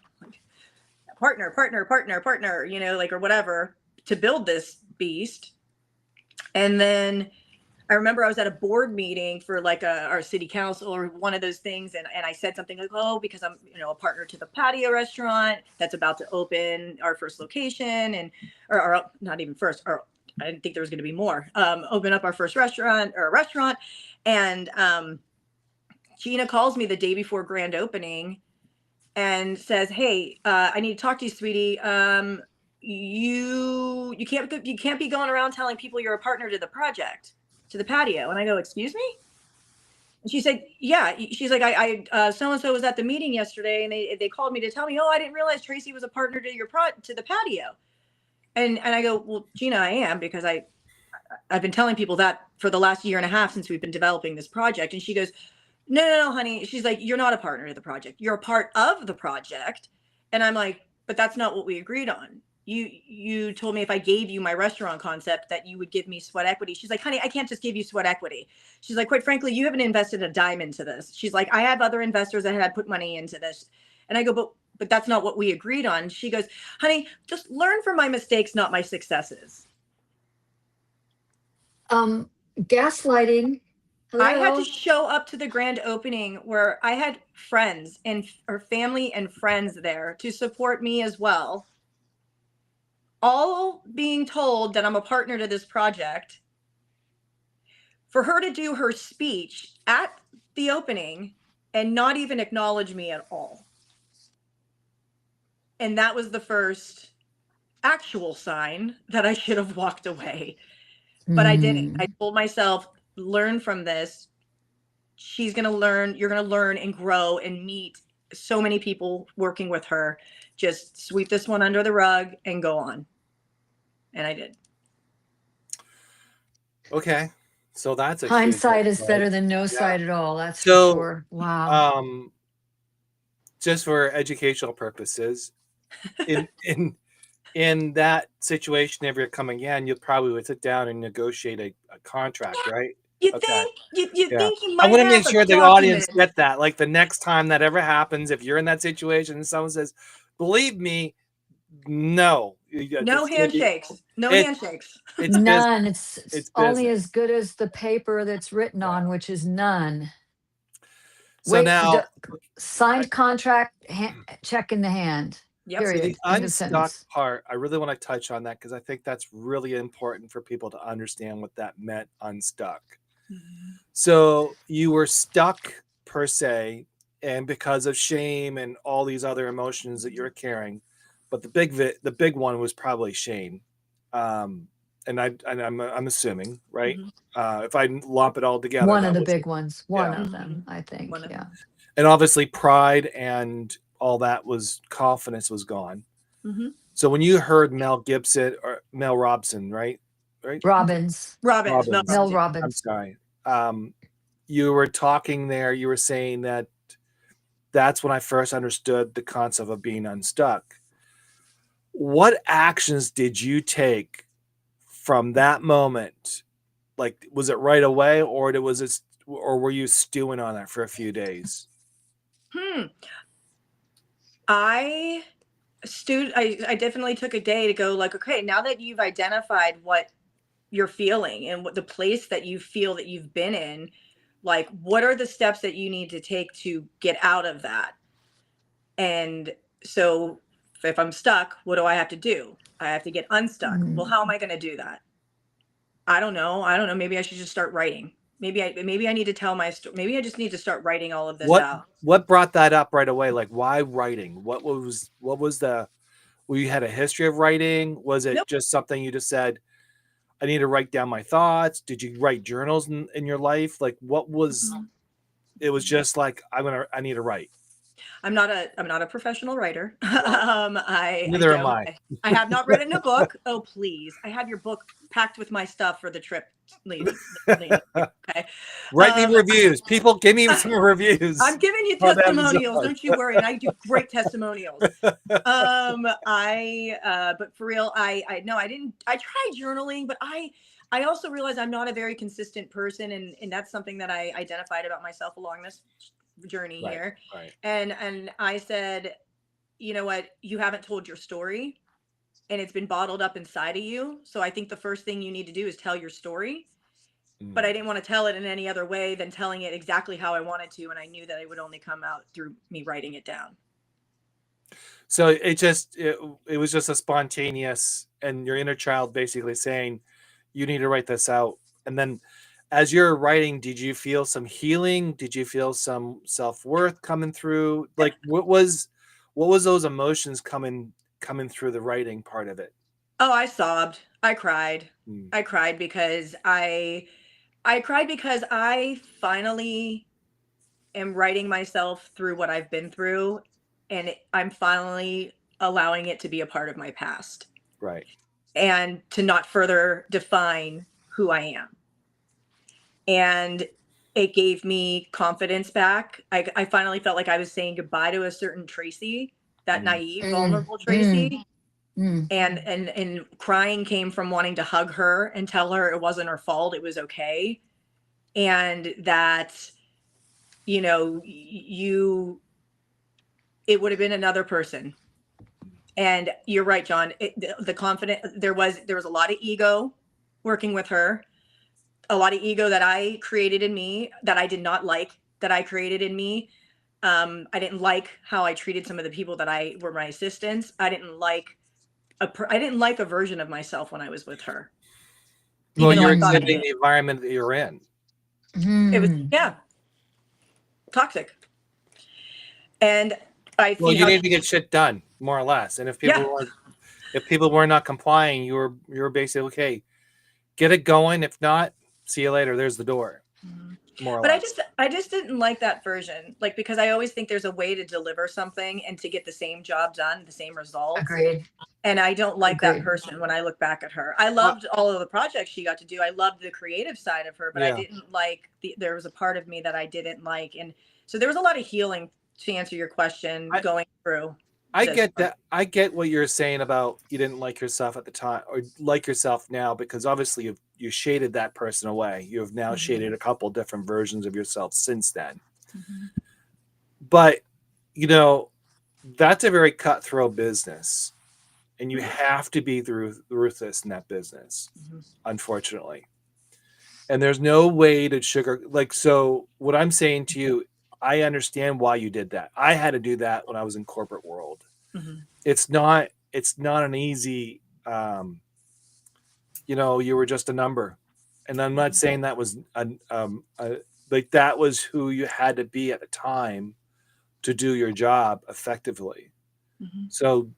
C: partner, partner, partner, partner, like, or whatever. to build this beast. And then I remember I was at a board meeting for like our city council or one of those things. And I said something like, oh, because I'm, a partner to the patio restaurant that's about to open our first location or not even first, or I didn't think there was going to be more, open up our first restaurant. And Gina calls me the day before grand opening and says, hey, I need to talk to you, sweetie. You can't be going around telling people you're a partner to the project, to the patio. And I go, excuse me? And she said, yeah. She's like, I so-and-so was at the meeting yesterday and they called me to tell me, oh, I didn't realize Traci was a partner to to the patio. And I go, well, Gina, I am, because I've been telling people that for the last year and a half since we've been developing this project. And she goes, no, honey. She's like, you're not a partner to the project. You're a part of the project. And I'm like, but that's not what we agreed on. You told me if I gave you my restaurant concept that you would give me sweat equity. She's like, honey, I can't just give you sweat equity. She's like, quite frankly, you haven't invested a dime into this. She's like, I have other investors that had put money into this. And I go, but that's not what we agreed on. She goes, honey, just learn from my mistakes, not my successes.
B: Gaslighting. Hello?
C: I had to show up to the grand opening where I had friends or family and friends there to support me as well. All being told that I'm a partner to this project. For her to do her speech at the opening and not even acknowledge me at all. And that was the first actual sign that I should have walked away. But I didn't. I told myself, learn from this. She's going to learn. You're going to learn and grow and meet so many people working with her. Just sweep this one under the rug and go on. And I did.
A: Okay. So that's a
B: hindsight
A: huge
B: is better than no sight at all. That's for sure. Wow.
A: Just for educational purposes, in that situation, if you're coming in, you probably would sit down and negotiate a contract, right?
C: You think you might
A: I want to
C: have
A: make sure
C: a
A: the audience
C: document.
A: get that. Like the next time that ever happens, if you're in that situation and someone says, believe me, no.
C: No handshakes. Handshakes.
B: It's none.
A: It's
B: only
A: business.
B: as good as the paper that's written on, which is none.
A: So now,
B: signed contract, check in the hand.
C: Yep.
B: Period.
A: So the UnStuck part, I really want to touch on that because I think that's really important for people to understand what that meant, UnStuck. Mm-hmm. So you were stuck per se, and because of shame and all these other emotions that you're carrying, but the big one was probably shame. And I'm assuming, right? Mm-hmm. If I lump it all together,
B: one of the big ones. One of them, I think.
A: And obviously, pride and all that confidence was gone. Mm-hmm. So when you heard Mel Robinson, right?
B: Robbins. Mel Robbins.
A: I'm sorry. You were talking there. You were saying that that's when I first understood the concept of being unstuck. What actions did you take from that moment? Like, was it right away, or were you stewing on that for a few days?
C: I definitely took a day to go like, okay, now that you've identified what you're feeling and what the place that you feel that you've been in, like, what are the steps that you need to take to get out of that? And so if I'm stuck, what do I have to do? I have to get unstuck. Well, how am I going to do that? I don't know. Maybe I should just start writing. Maybe I need to tell my story. Maybe I just need to start writing all of this out.
A: What brought that up right away? Like, why writing? What was you had a history of writing? Was it just something you just said, I need to write down my thoughts? Did you write journals in your life? Like, what was, it was just like, I need to write.
C: I'm not a professional writer.
A: Neither am I.
C: I have not written a book. Oh, please. I have your book packed with my stuff for the trip. Okay.
A: Write me reviews. People, give me some reviews.
C: I'm giving you testimonials. Don't you worry. And I do great testimonials. But for real, I tried journaling, but I also realized I'm not a very consistent person. And that's something that I identified about myself along this journey here. Right. And I said, you know what, you haven't told your story. and it's been bottled up inside of you. So I think the first thing you need to do is tell your story. But I didn't want to tell it in any other way than telling it exactly how I wanted to, and I knew that it would only come out through me writing it down.
A: So it was just a spontaneous, and your inner child basically saying, you need to write this out. And then as you're writing, did you feel some healing? Did you feel some self-worth coming through? Like what was those emotions coming through the writing part of it?
C: Oh, I sobbed. I cried.
A: Mm.
C: I cried because I cried because I finally am writing myself through what I've been through, and I'm finally allowing it to be a part of my past.
A: Right.
C: And to not further define who I am. And it gave me confidence back. I finally felt like I was saying goodbye to a certain Traci, that naive, vulnerable Traci. And crying came from wanting to hug her and tell her it wasn't her fault, it was okay. And that, you know, it would have been another person. And you're right, John. The confident, there was a lot of ego working with her, a lot of ego that I created in me that I did not like, that I created in me. I didn't like how I treated some of the people that were my assistants. I didn't like a version of myself when I was with her.
A: Well, you're exhibiting the environment that you're in.
C: It was, yeah, toxic. And I see
A: you need to get shit done, more or less. And if people were not complying, you were basically, okay, get it going. If not, see you later. There's the door. More or less.
C: I just didn't like that version, like, because I always think there's a way to deliver something and to get the same job done, the same results.
B: Agreed.
C: And I don't like that person when I look back at her. I loved all of the projects she got to do. I loved the creative side of her, but I didn't like there was a part of me that I didn't like. And so there was a lot of healing, to answer your question, going through.
A: I get that. I get what you're saying about you didn't like yourself at the time or like yourself now, because obviously you shaded that person away. You have now shaded a couple different versions of yourself since then. But, you know, that's a very cutthroat business. And you have to be ruthless in that business, unfortunately. And there's no way to so what I'm saying to you, I understand why you did that. I had to do that when I was in corporate world. It's not an easy, you were just a number. And I'm not saying that was that was who you had to be at the time to do your job effectively. So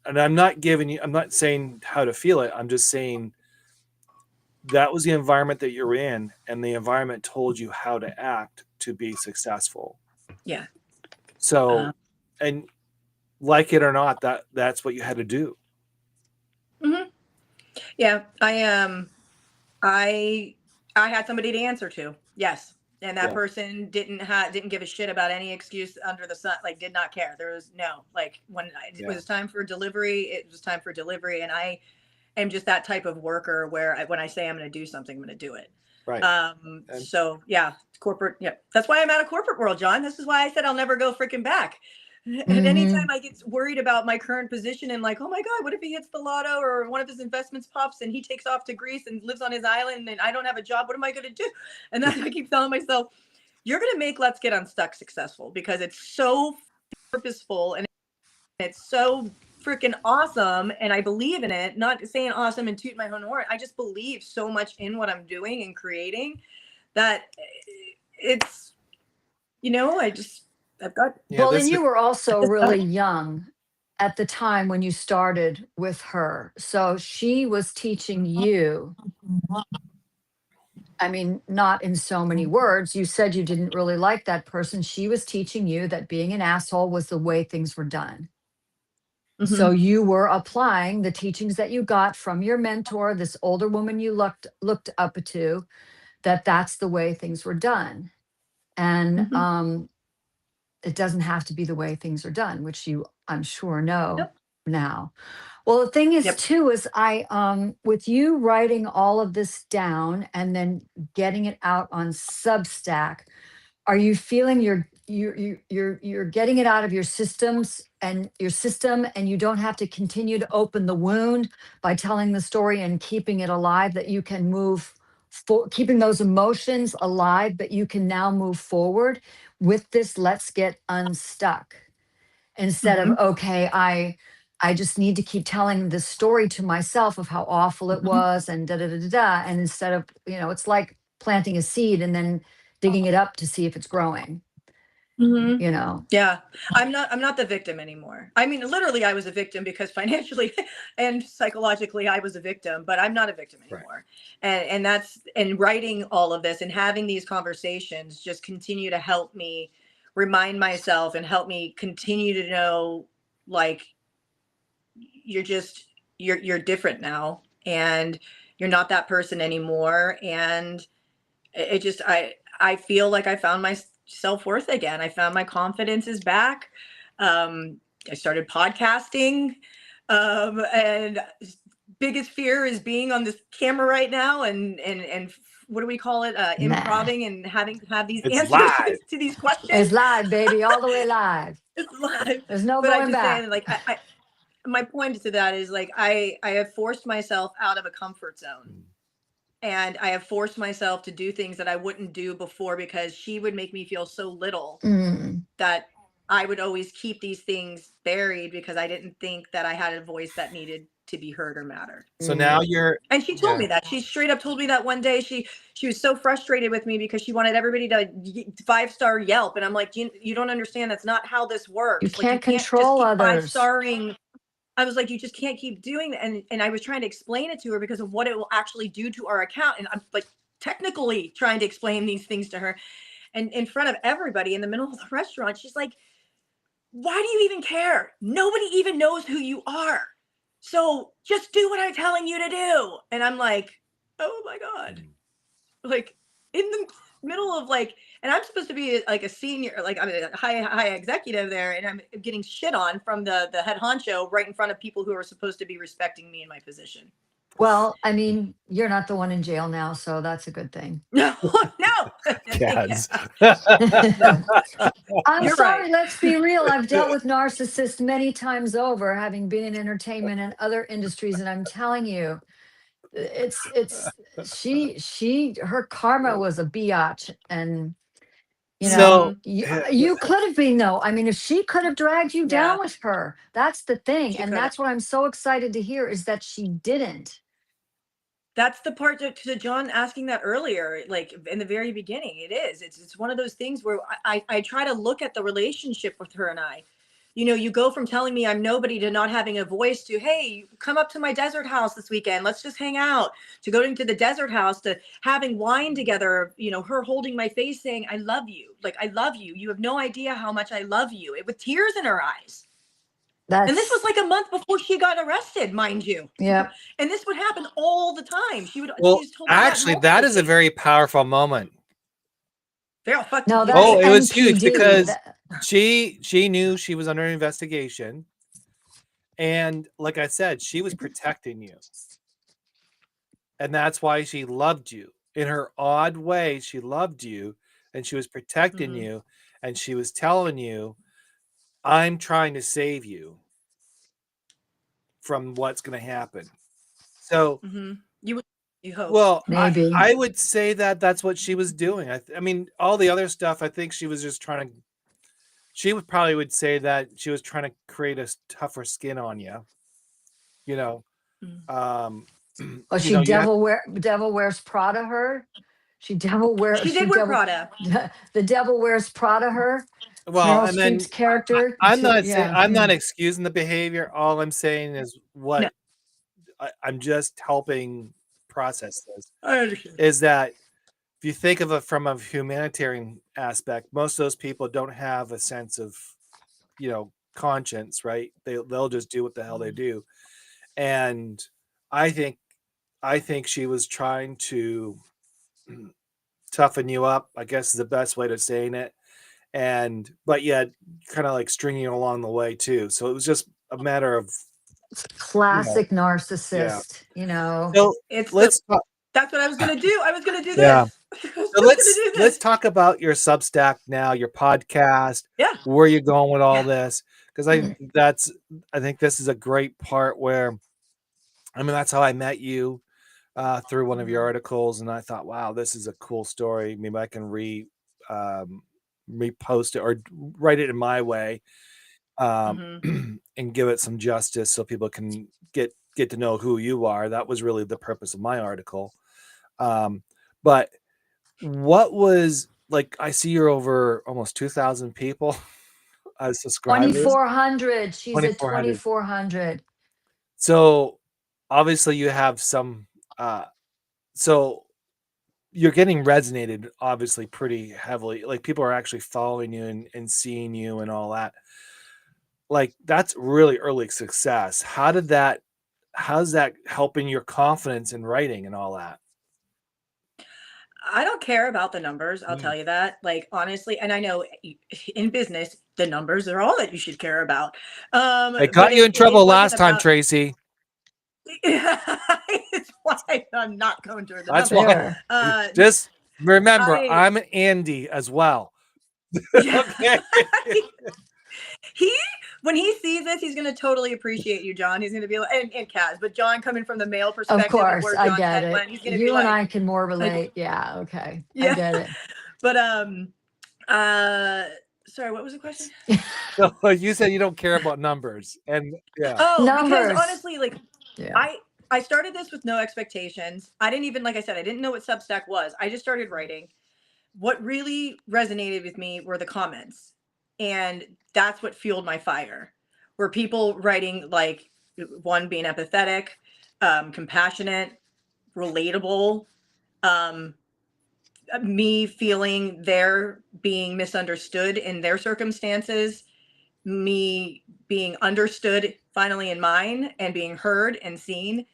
A: and I'm not saying how to feel it. I'm just saying that was the environment that you're in, and the environment told you how to act to be successful.
C: Yeah.
A: So, and like it or not, that's what you had to do.
C: Yeah, I had somebody to answer to. Yes. And that person didn't give a shit about any excuse under the sun, like did not care. There was when it was time for delivery, it was time for delivery. And I am just that type of worker where when I say I'm going to do something, I'm going to do it.
A: Right.
C: So yeah, corporate. Yeah. That's why I'm out of corporate world, John. This is why I said I'll never go freaking back. And anytime I get worried about my current position and like, oh my God, what if he hits the lotto or one of his investments pops and he takes off to Greece and lives on his island and I don't have a job, what am I going to do? And then I keep telling myself, you're going to make Let's Get Unstuck successful because it's so purposeful and it's so freaking awesome. And I believe in it, not saying awesome and toot my own horn. I just believe so much in what I'm doing and creating that it's, I've got.
B: Well, and you were also really young at the time when you started with her. So she was teaching you. I mean, not in so many words. You said you didn't really like that person. She was teaching you that being an asshole was the way things were done. So you were applying the teachings that you got from your mentor, this older woman you looked up to, that's the way things were done. And it doesn't have to be the way things are done, which you, I'm sure, know now. Well, the thing is, too, is with you writing all of this down and then getting it out on Substack, are you feeling you're getting it out of your systems and your system, and you don't have to continue to open the wound by telling the story and keeping it alive, that you can move for keeping those emotions alive, but you can now move forward with this. Let's get unstuck instead of, okay, I just need to keep telling this story to myself of how awful it was and da da da da da. And instead of, it's like planting a seed and then digging it up to see if it's growing.
C: Yeah, I'm not the victim anymore. I mean, literally, I was a victim because financially and psychologically, I was a victim. But I'm not a victim anymore. Right. And writing all of this and having these conversations just continue to help me remind myself and help me continue to know, like, you're different now, and you're not that person anymore. And I feel like I found my self-worth again. I found my confidence is back. I started podcasting, and biggest fear is being on this camera right now and what do we call it? Improving and having to have these answers to these questions.
B: It's live, baby, all the way live.
C: It's live.
B: There's no going back.
C: Saying, like, my point to that is, like, I have forced myself out of a comfort zone. And I have forced myself to do things that I wouldn't do before because she would make me feel so little that I would always keep these things buried because I didn't think that I had a voice that needed to be heard or mattered.
A: So now
C: and she told me that. She straight up told me that one day. She was so frustrated with me because she wanted everybody to 5-star Yelp. And I'm like, you don't understand. That's not how this works.
B: You can't control others.
C: 5-starring. I was like, you just can't keep doing that. And I was trying to explain it to her because of what it will actually do to our account. And I'm like technically trying to explain these things to her. And in front of everybody in the middle of the restaurant, she's like, why do you even care? Nobody even knows who you are. So just do what I'm telling you to do. And I'm like, oh my God. Like, in the middle of, like, and I'm supposed to be like a senior, like I'm a high executive there, and I'm getting shit on from the head honcho right in front of people who are supposed to be respecting me in my position.
B: Well, I mean, you're not the one in jail now, so that's a good thing.
C: No.
A: Cads.
B: I'm sorry, right. Let's be real. I've dealt with narcissists many times over, having been in entertainment and other industries, and I'm telling you, her karma was a biatch, and you could have been, though. I mean, if she could have dragged you down with her, that's the thing. And that's what I'm so excited to hear, is that she didn't.
C: That's the part to John asking that earlier, like in the very beginning. It's one of those things where I try to look at the relationship with her and I. You go from telling me I'm nobody to not having a voice to, hey, come up to my desert house this weekend. Let's just hang out, to going to the desert house, to having wine together, her holding my face saying, I love you. Like, I love you. You have no idea how much I love you, with tears in her eyes. And this was like a month before she got arrested, mind you.
B: Yeah.
C: And this would happen all the time.
A: Actually, that is a very powerful moment.
C: It
A: was huge because she knew she was under investigation, and like I said, she was protecting you, and that's why she loved you. In her odd way, she loved you, and she was protecting you, and she was telling you, I'm trying to save you from what's going to happen. So
C: you hope.
A: Well,
B: maybe
A: I would say that's what she was doing. I mean, all the other stuff, I think she was just trying to. She would say that she was trying to create a tougher skin on you.
B: She devil wears Prada her. She did wear
C: Prada.
B: The devil wears Prada her.
A: Well,
B: Meryl
A: and then
B: Streep's character.
A: I'm not saying I'm not excusing the behavior. All I'm saying is what I'm just helping process this.
C: I understand.
A: Is that if you think of it from a humanitarian aspect, most of those people don't have a sense of, conscience, right? They'll just do what the hell they do. And I think she was trying to toughen you up, I guess is the best way to saying it. But yet kind of like stringing you along the way too. So it was just a matter of
B: classic narcissist,
A: So
C: that's what I was going to do. I was going to do this.
A: So let's talk about your Substack now, your podcast,
C: Yeah.
A: where you're going with all this, because
B: Mm.
A: I think this is a great part where, I mean, that's how I met you through one of your articles, and I thought, wow, this is a cool story. Maybe I can repost it or write it in my way, and give it some justice so people can get to know who you are. That was really the purpose of my article. But what was like? I see you're over almost 2,000 people as subscribers.
B: 2,400. She's at
A: 2,400.
B: 2,400.
A: So obviously you have some. So you're getting resonated obviously pretty heavily. Like people are actually following you and seeing you and all that. Like that's really early success. How's that helping your confidence in writing and all that?
C: I don't care about the numbers. I'll tell you that. Like, honestly, and I know in business, the numbers are all that you should care about.
A: They
C: But
A: got you in trouble
C: wasn't
A: last time,
C: about,
A: Tracy.
C: it's why I'm not going to the
A: That's
C: numbers.
A: why.
B: Fair.
A: Just remember,
C: I,
A: I'm Andy as well.
C: yeah.
A: Okay.
C: he when he sees this, he's gonna totally appreciate you, John. He's gonna be like, and Kaz, but John, coming from the male
B: Of
C: perspective of
B: course,
C: where
B: I
C: John's
B: get
C: head
B: it.
C: went, he's gonna be
B: You and
C: like,
B: I can more
C: like,
B: relate. Yeah, okay. I
C: yeah.
B: get it.
C: But sorry, what was the question?
A: So you said you don't care about numbers, and yeah,
C: Oh, because
B: Numbers.
C: honestly, like,
B: Yeah.
C: I started this with no expectations. I didn't even, like I said, I didn't know what Substack was. I just started writing. What really resonated with me were the comments. And that's what fueled my fire. Were people writing, like, one, being empathetic, compassionate, relatable, um, me feeling they're being misunderstood in their circumstances, me being understood finally in mine and being heard and seen.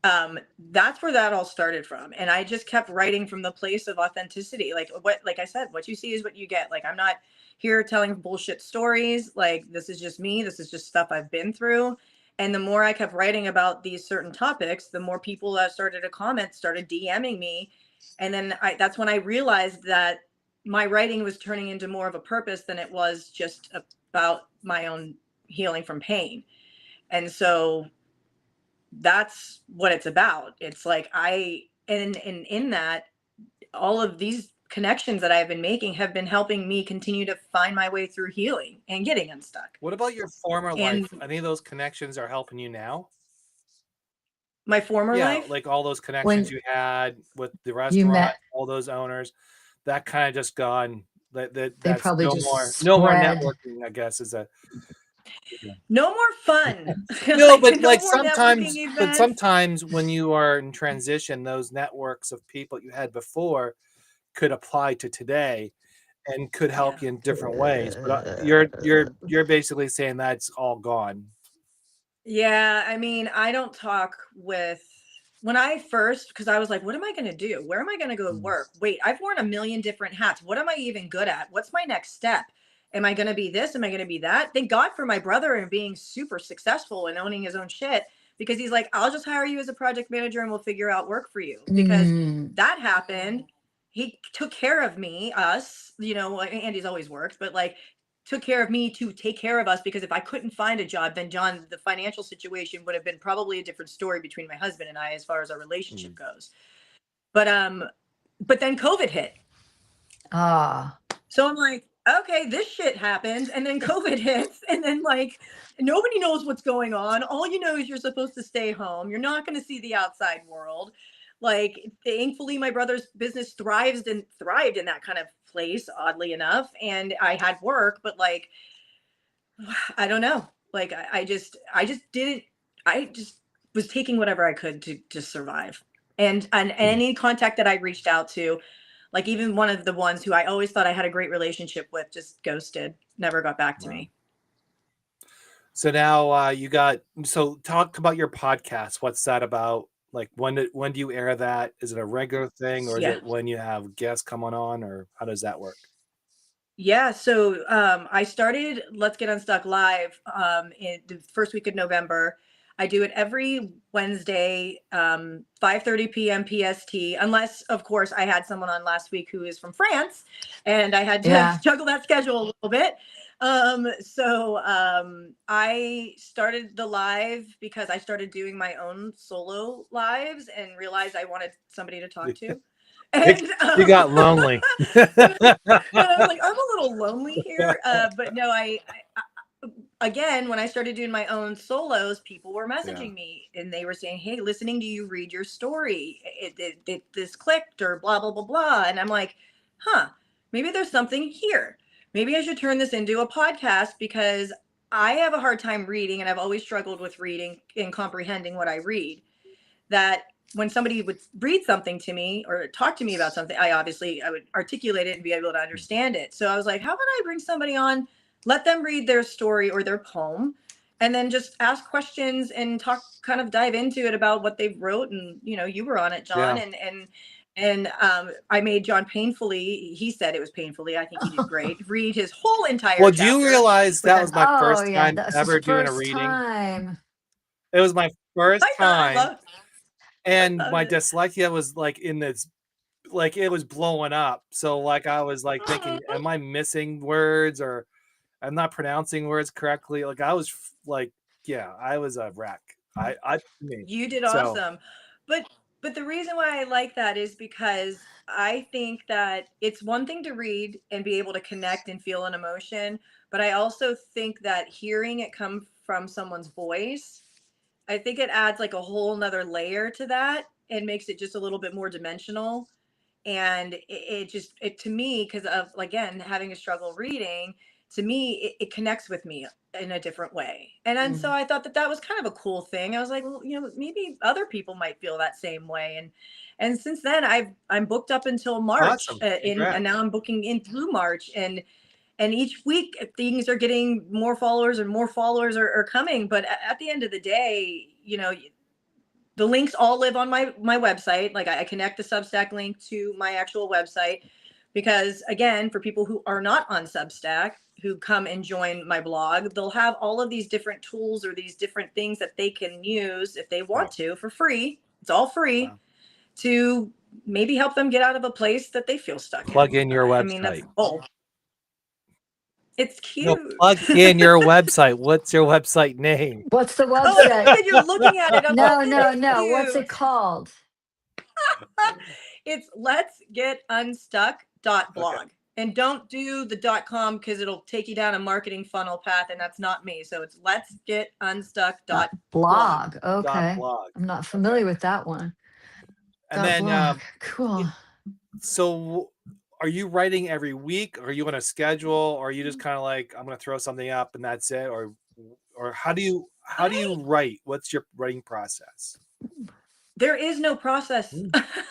C: That's where that all started from. And I just kept writing from the place of authenticity. Like I said, what you see is what you get. Like, I'm not here telling bullshit stories. Like, this is just me. This is just stuff I've been through. And the more I kept writing about these certain topics, the more people that started to comment, started DMing me. And then that's when I realized that my writing was turning into more of a purpose than it was just about my own healing from pain. And so that's what it's about. It's like and in that, all of these connections that I've been making have been helping me continue to find my way through healing and getting unstuck.
A: what about your former
C: And
A: life? Any of those connections are helping you now?
C: my former
A: Yeah,
C: life,
A: like all those connections
B: When
A: you had with the
B: you
A: restaurant,
B: met,
A: all those owners, that kind of just gone.
B: they
A: That's
B: probably
A: no
B: just
A: more
B: spread.
A: networking, I guess is a
C: no more fun.
A: no, but
C: No
A: like
C: more networking events.
A: sometimes when you are in transition, those networks of people you had before could apply to today and could
C: Yeah.
A: help you in different ways. But you're basically saying that's all gone.
C: Yeah, I mean, I don't talk with when I first, because I was like, what am I going to do? Where am I going to go to work? Wait, I've worn a million different hats. What am I even good at? What's my next step? Am I going to be this? Am I going to be that? Thank God for my brother and being super successful and owning his own shit, because he's like, I'll just hire you as a project manager and we'll figure out work for you. Because
B: Mm,
C: that happened. He took care of me, us, Andy's always worked, but like, took care of me to take care of us, because if I couldn't find a job, then John, the financial situation would have been probably a different story between my husband and I as far as our relationship goes. But then COVID hit.
B: ah,
C: So I'm like, okay, this shit happens, and then COVID hits, and then like nobody knows what's going on. All you know is you're supposed to stay home. You're not going to see the outside world. Like, thankfully, my brother's business thrived in that kind of place, oddly enough, and I had work, but like, I don't know. Like, I just didn't. I just was taking whatever I could to survive, and any contact that I reached out to, like even one of the ones who I always thought I had a great relationship with, just ghosted, never got back to me.
A: So now so talk about your podcast. What's that about? Like when do you air that? Is it a regular thing or is
C: Yeah.
A: it when you have guests coming on or how does that work?
C: Yeah, so I started Let's Get Unstuck live in the first week of November. I do it every Wednesday, 5:30 p.m. PST, unless, of course, I had someone on last week who is from France, and I had to juggle that schedule a little bit. I started the live because I started doing my own solo lives and realized I wanted somebody to talk to. And
A: you got lonely.
C: and I was like, I'm a little lonely here. But no, again, when I started doing my own solos, people were messaging me and they were saying, hey, listening to you read your story, this clicked or blah, blah, blah, blah. And I'm like, maybe there's something here. Maybe I should turn this into a podcast, because I have a hard time reading, and I've always struggled with reading and comprehending what I read. That when somebody would read something to me or talk to me about something, I would articulate it and be able to understand it. So I was like, how about I bring somebody on, let them read their story or their poem, and then just ask questions and talk, kind of dive into it about what they wrote. And, you were on it, John. And I made John painfully, he said it was painfully, I think he did great, read his whole entire
A: Well,
C: chapter.
A: do you realize that was my first time ever doing a reading?
B: Time.
A: It was my first time. And
C: love
A: my
C: it.
A: dyslexia was like in this, like it was blowing up. So like I was like thinking, am I missing words, or I'm not pronouncing words correctly? Like I was like, yeah, I was a wreck.
C: You did awesome. But the reason why I like that is because I think that it's one thing to read and be able to connect and feel an emotion, but I also think that hearing it come from someone's voice, I think it adds like a whole nother layer to that and makes it just a little bit more dimensional. And it to me, because of, again, having a struggle reading, to me it connects with me in a different way. And so I thought that was kind of a cool thing. I was like, well, maybe other people might feel that same way. And since then I'm booked up until March.
A: Awesome.
C: And now I'm booking in through March, and each week things are getting more followers, and more followers are coming. But at the end of the day, the links all live on my website. Like I connect the Substack link to my actual website, because again, for people who are not on Substack, who come and join my blog, they'll have all of these different tools or these different things that they can use if they want to, for free. It's all free to maybe help them get out of a place that they feel stuck
A: Plug in your website.
C: I mean, that's it's cute.
A: No, plug in your website. What's your website name?
B: What's the website?
C: You're looking at it.
B: No. What's it called?
C: It's letsgetunstuck.blog. Okay. And don't do the .com, because it'll take you down a marketing funnel path, and that's not me. So it's letsgetunstuck.blog.
B: Okay. I'm not familiar with that one.
A: And then
B: cool.
A: So are you writing every week? Are you on a schedule, or are you just kind of like, I'm going to throw something up and that's it? Or how do you write? What's your writing process?
C: There is no process.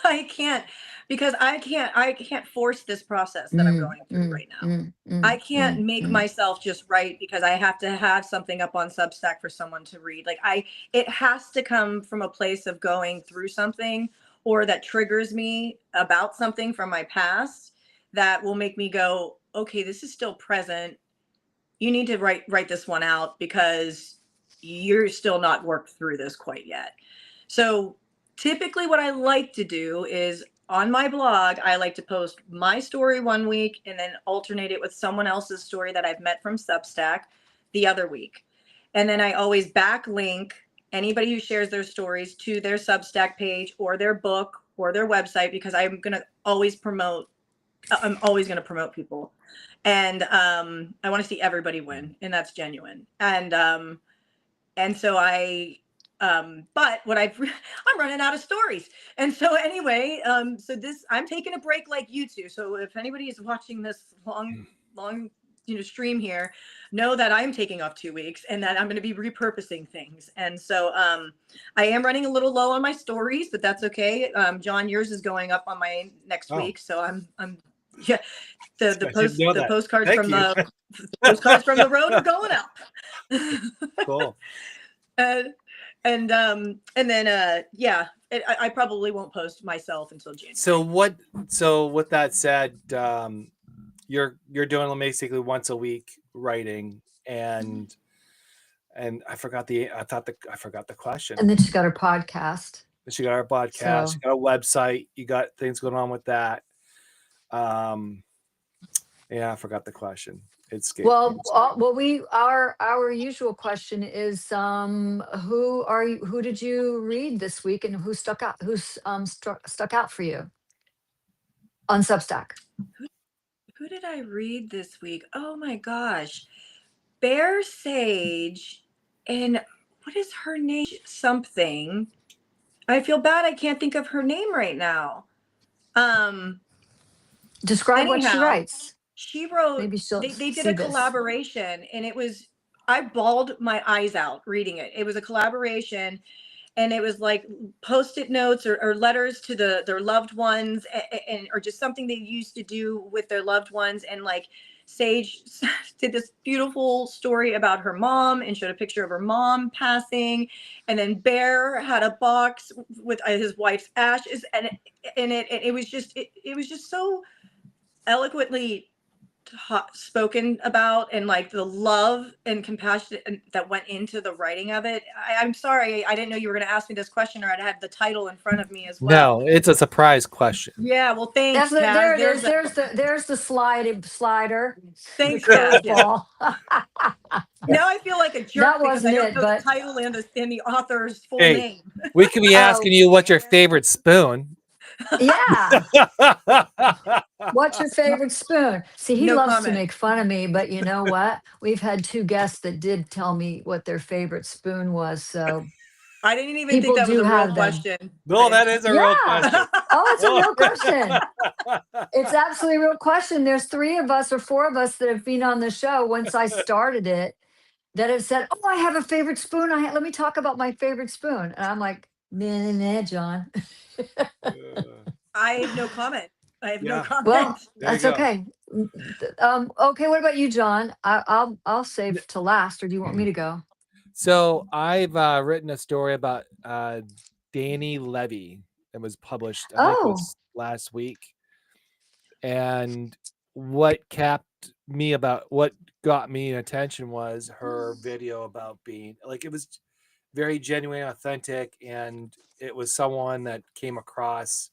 C: I can't, because I can't force this process that I'm going through right now. I can't make myself just write, because I have to have something up on Substack for someone to read. Like it has to come from a place of going through something, or that triggers me about something from my past that will make me go, okay, this is still present. You need to write this one out, because you're still not worked through this quite yet. So typically what I like to do is, on my blog, I like to post my story one week and then alternate it with someone else's story that I've met from Substack the other week. And then I always backlink anybody who shares their stories to their Substack page or their book or their website, because I'm going to always promote people. And I want to see everybody win, and that's genuine. And so but what I'm running out of stories. And so anyway, so I'm taking a break like you two. So if anybody is watching this long, stream here, know that I'm taking off 2 weeks, and that I'm going to be repurposing things. And so I am running a little low on my stories, but that's okay. John, yours is going up on my next week. So I'm the postcards from the postcards from the road are going up.
A: Cool.
C: And then I probably won't post myself until January.
A: So with that said, you're doing basically once a week writing, and And I forgot the question.
B: And then she's got her podcast.
A: She got our podcast,
B: So
A: she got a website, you got things going on with that. Um, yeah, I forgot the question. It escaped me.
B: well, our usual question is who did you read this week and who's stuck out for you on Substack?
C: Who did I read this week? Oh my gosh. Bear Sage and what is her name? Something. I feel bad I can't think of her name right now.
B: Describe what she
C: Anyhow,
B: writes.
C: she wrote
B: Maybe she'll
C: they did
B: see
C: a
B: this.
C: collaboration and it was I bawled my eyes out reading it. It was a collaboration and it was like post-it notes or letters to their loved ones and or just something they used to do with their loved ones. And like Sage did this beautiful story about her mom and showed a picture of her mom passing, and then Bear had a box with his wife's ashes and it was just it was just so eloquently spoken about, and like the love and compassion that went into the writing of it. I'm sorry, I didn't know you were going to ask me this question, or I'd have the title in front of me as well.
A: No, it's a surprise question.
C: Yeah, well, thanks,
B: There
C: Kaz.
B: it is. There's the slider.
C: Thanks,
B: The
C: Kaz. Yeah.
B: curveball.
C: Now I feel like a jerk
B: That
C: because
B: wasn't
C: I don't
B: it,
C: know
B: but
C: the title and the author's full
A: Hey.
C: name.
A: We could be asking you what's your favorite spoon.
B: yeah. What's your favorite spoon? See, he
C: No
B: loves to
C: comment.
B: make fun of me, but you know what? We've had two guests that did tell me what their favorite spoon was. So
C: I didn't even think
B: people
C: that was
B: do
C: a real
B: have them.
C: question.
A: No, that is a real
B: Yeah.
A: question.
B: Oh, it's a real question. It's absolutely a real question. There's 3 of us or 4 of us that have been on the show once I started it that have said, "Oh, I have a favorite spoon. Let me talk about my favorite spoon." And I'm like, "Nah, John."
C: I have no comment. I have no
A: Yeah.
C: comment.
B: Well,
A: There you
B: that's
A: go.
B: okay. Okay, what about you, John? I'll save to last, or do you want me to go?
A: So I've written a story about Danny Levy that was published, I think it
B: Oh,
A: was last week. And what got me attention was her video about being like, it was very genuine, authentic, and it was someone that came across.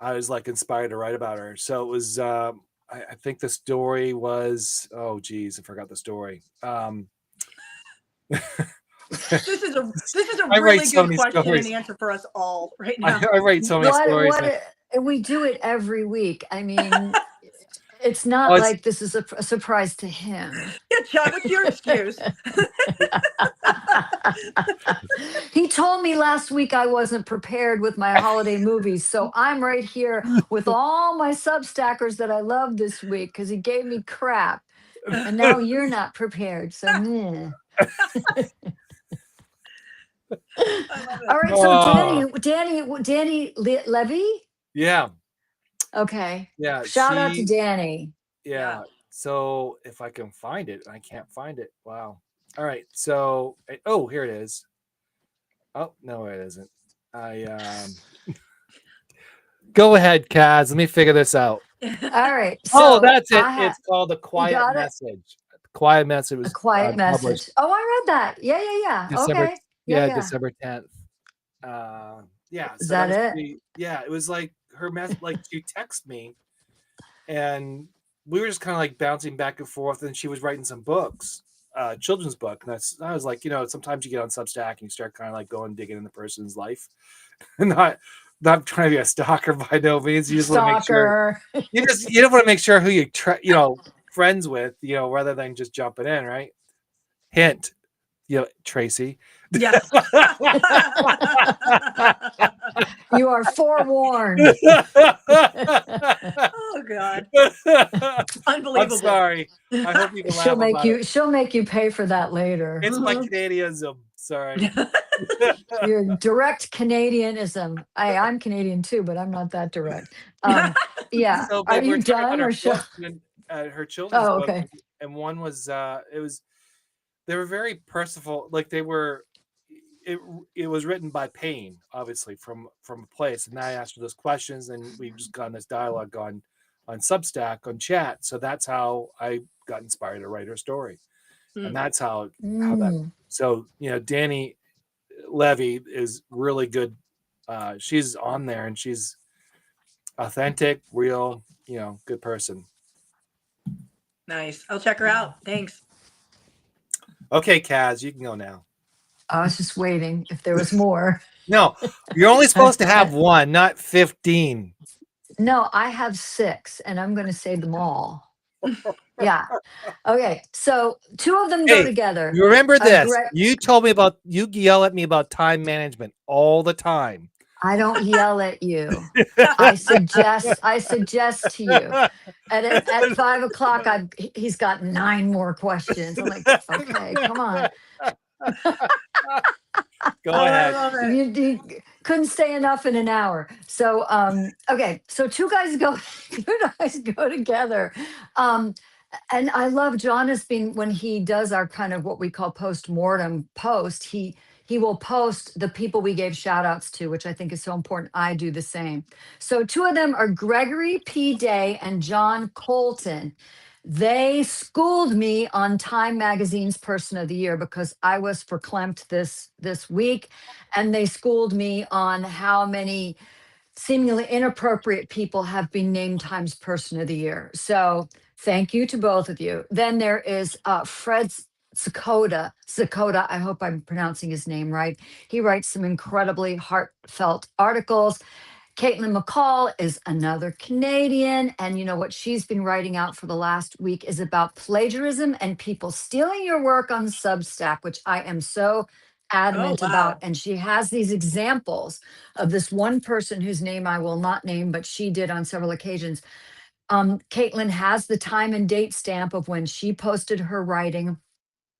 A: I was like inspired to write about her. So it was, I think the story was, oh geez, I forgot the story.
C: This is a
A: I write
C: really
A: so
C: good
A: many
C: question and
A: stories.
C: answer for us all right now.
A: I write so many stories.
B: we do it every week. I mean, it's
A: Oh,
B: not like this is a surprise to him.
C: Yeah, Chad, what's your excuse?
B: He told me last week I wasn't prepared with my holiday movies, so I'm right here with all my Substackers that I love this week because he gave me crap, and now you're not prepared. So, meh.
C: I love
B: All
C: it.
B: right. So,
A: Oh.
B: Danny Levy.
A: Yeah,
B: Okay.
A: yeah,
B: Shout out to Danny.
A: yeah. So if I can find it, I can't find it. Wow. All right. So, oh, here it is. Oh no, it isn't. I go ahead, Kaz. Let me figure this out.
B: All right.
A: Oh,
B: So
A: that's it.
B: I have
A: It's called The
B: you
A: Quiet
B: got it.
A: Message. The Quiet Message
B: A
A: was
B: quiet
A: published
B: message. Oh, I read that. Yeah.
A: December.
B: Okay.
A: Yeah,
B: Yeah.
A: December 10th. Yeah.
B: Is
A: So that
B: that
A: was
B: it?
A: pretty. Yeah, it was like her mess. Like she texted me, and we were just kind of like bouncing back and forth. And she was writing some books, children's book. And I was like, sometimes you get on Substack and you start kind of like going digging in the person's life, not trying to be a stalker by no means. You just want to make sure
B: Stalker.
A: you don't want to make sure who you friends with, rather than just jumping in, right? Hint, Traci.
C: Yeah.
B: You are forewarned.
C: Oh God. Unbelievable.
A: I'm sorry. I hope you can laugh about it.
B: She'll make you pay for that later.
A: It's my Canadianism. Sorry.
B: Your direct Canadianism. I'm Canadian too, but I'm not that direct. Yeah.
A: So,
B: Are
A: but we're
B: you
A: talking about
B: done
A: her
B: or should?
A: book and her children's
B: Oh,
A: book,
B: okay.
A: and one was they were very personal. Like they were, it was written by pain, obviously from a place. And I asked her those questions, and we've just gotten this dialogue on Substack on chat. So that's how I got inspired to write her story. And that's how that.
B: Mm.
A: So Danny Levy is really good. She's on there and she's authentic, real, good person.
C: Nice. I'll check her out. Thanks.
A: Okay, Kaz, you can go now.
B: I was just waiting if there was more.
A: No, you're only supposed to have one, not 15.
B: No, I have 6, and I'm going to say them all. Yeah. Okay. So 2 of them go
A: Hey,
B: together.
A: you remember this?
B: Great.
A: You yell at me about time management all the time.
B: I don't yell at you. I suggest to you. At 5 o'clock, he's got 9 more questions. I'm like, okay, come on.
A: Go ahead.
C: I love it.
B: You couldn't say enough in an hour. So okay, so 2 guys go together. And I love John has been, when he does our kind of what we call post-mortem post, he will post the people we gave shout outs to, which I think is so important. I do the same. So 2 of them are Gregory P. Day and John Colton. They schooled me on Time Magazine's Person of the Year because I was verklempt this week, and they schooled me on how many seemingly inappropriate people have been named Time's Person of the Year. So thank you to both of you. Then there is Fred Zakota. I hope I'm pronouncing his name right. He writes some incredibly heartfelt articles. Caitlin McCall is another Canadian. And you know what she's been writing out for the last week is about plagiarism and people stealing your work on Substack, which I am so adamant
C: Oh, wow.
B: about. And she has these examples of this one person whose name I will not name, but she did on several occasions. Caitlin has the time and date stamp of when she posted her writing.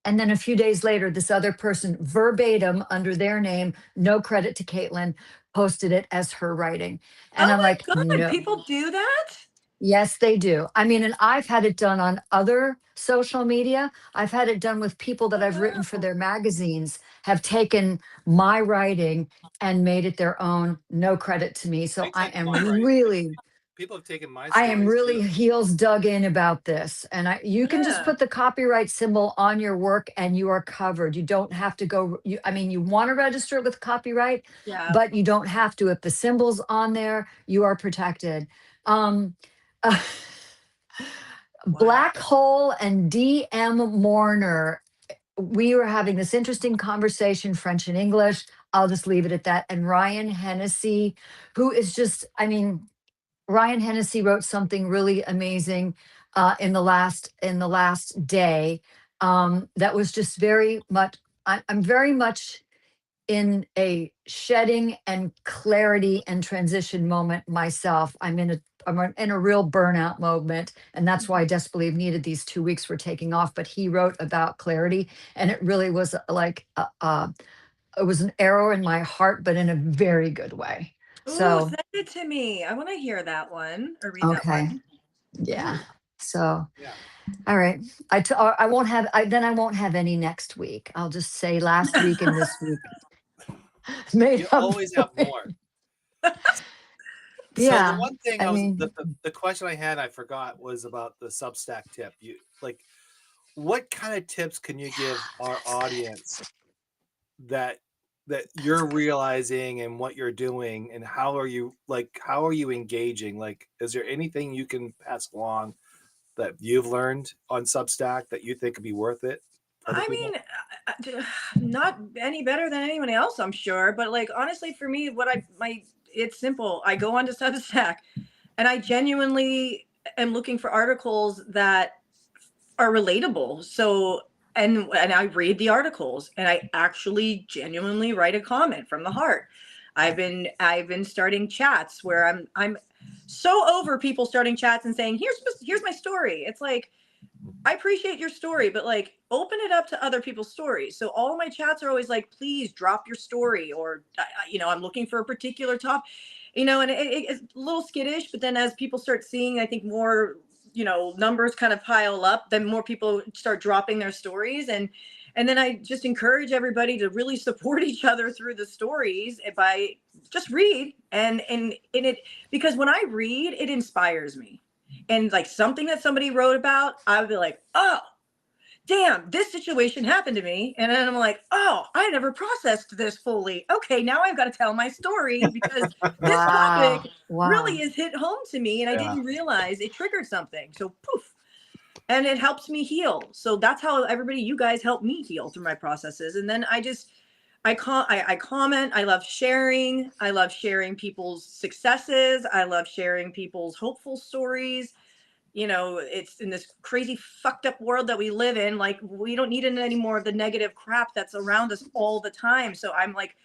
B: And then a few days later, this other person verbatim under their name, no credit to Caitlin, posted it as her writing. And
C: Oh
B: I'm
C: my
B: like,
C: God,
B: no.
C: people do that?
B: Yes, they do. I mean, and I've had it done on other social media. I've had it done with people that I've written for
C: Wow.
B: their magazines, have taken my writing and made it their own, no credit to me. So
A: They take my people have taken my
B: I am
A: stories
B: really
A: too.
B: heels dug in about this. And you can just
C: Yeah.
B: put the copyright symbol on your work and you are covered. You don't have to go, I mean, you want to register it with copyright,
C: Yeah.
B: but you don't have to. If the symbol's on there, you are protected. Um, uh, Black Hole and DM Mourner, we were having this interesting conversation, French and English. I'll just leave it at that. And Ryan Hennessy, who is just, I mean, Ryan Hennessy wrote something really amazing in the last day that was just very much. I'm very much in a shedding and clarity and transition moment myself. I'm in a real burnout moment, and that's why I desperately needed these 2 weeks for taking off. But he wrote about clarity, and it really was like it was an arrow in my heart, but in a very good way.
C: Ooh,
B: So
C: send it to me. I want to hear that one or read that
B: okay.
C: one.
B: Yeah.
C: Ooh.
B: So,
A: Yeah.
B: all right. I won't have, I won't have any next week. I'll just say last week and this week. Made
A: You
B: up.
A: always have more. So the
B: Yeah.
A: one thing
B: I
A: the,
B: mean,
A: the question I had I forgot was about the Substack tip. You what kind of tips can you give our audience that you're realizing and what you're doing, and how are you engaging? Like, is there anything you can pass along that you've learned on Substack that you think could be worth it for other
C: I
A: people?
C: mean, not any better than anyone else, I'm sure. But like, honestly, for me, it's simple. I go onto Substack and I genuinely am looking for articles that are relatable. So, and I read the articles and I actually genuinely write a comment from the heart. I've been starting chats where I'm so over people starting chats and saying, here's my story. It's like, I appreciate your story, but like open it up to other people's stories. So all my chats are always like, please drop your story, or I'm looking for a particular top, and it's a little skittish. But then as people start seeing, I think more, numbers kind of pile up, then more people start dropping their stories, and then I just encourage everybody to really support each other through the stories by just read and in it, because when I read, it inspires me. And like something that somebody wrote about, I would be like, oh, damn, this situation happened to me. And then I'm like, oh, I never processed this fully. Okay, now I've got to tell my story because this topic really is hit home to me and I didn't realize it triggered something. So poof. And it helps me heal. So that's how you guys help me heal through my processes. And then I comment. I love sharing. I love sharing people's successes. I love sharing people's hopeful stories. You know, it's in this crazy fucked up world that we live in. Like, we don't need any more of the negative crap that's around us all the time. So I'm like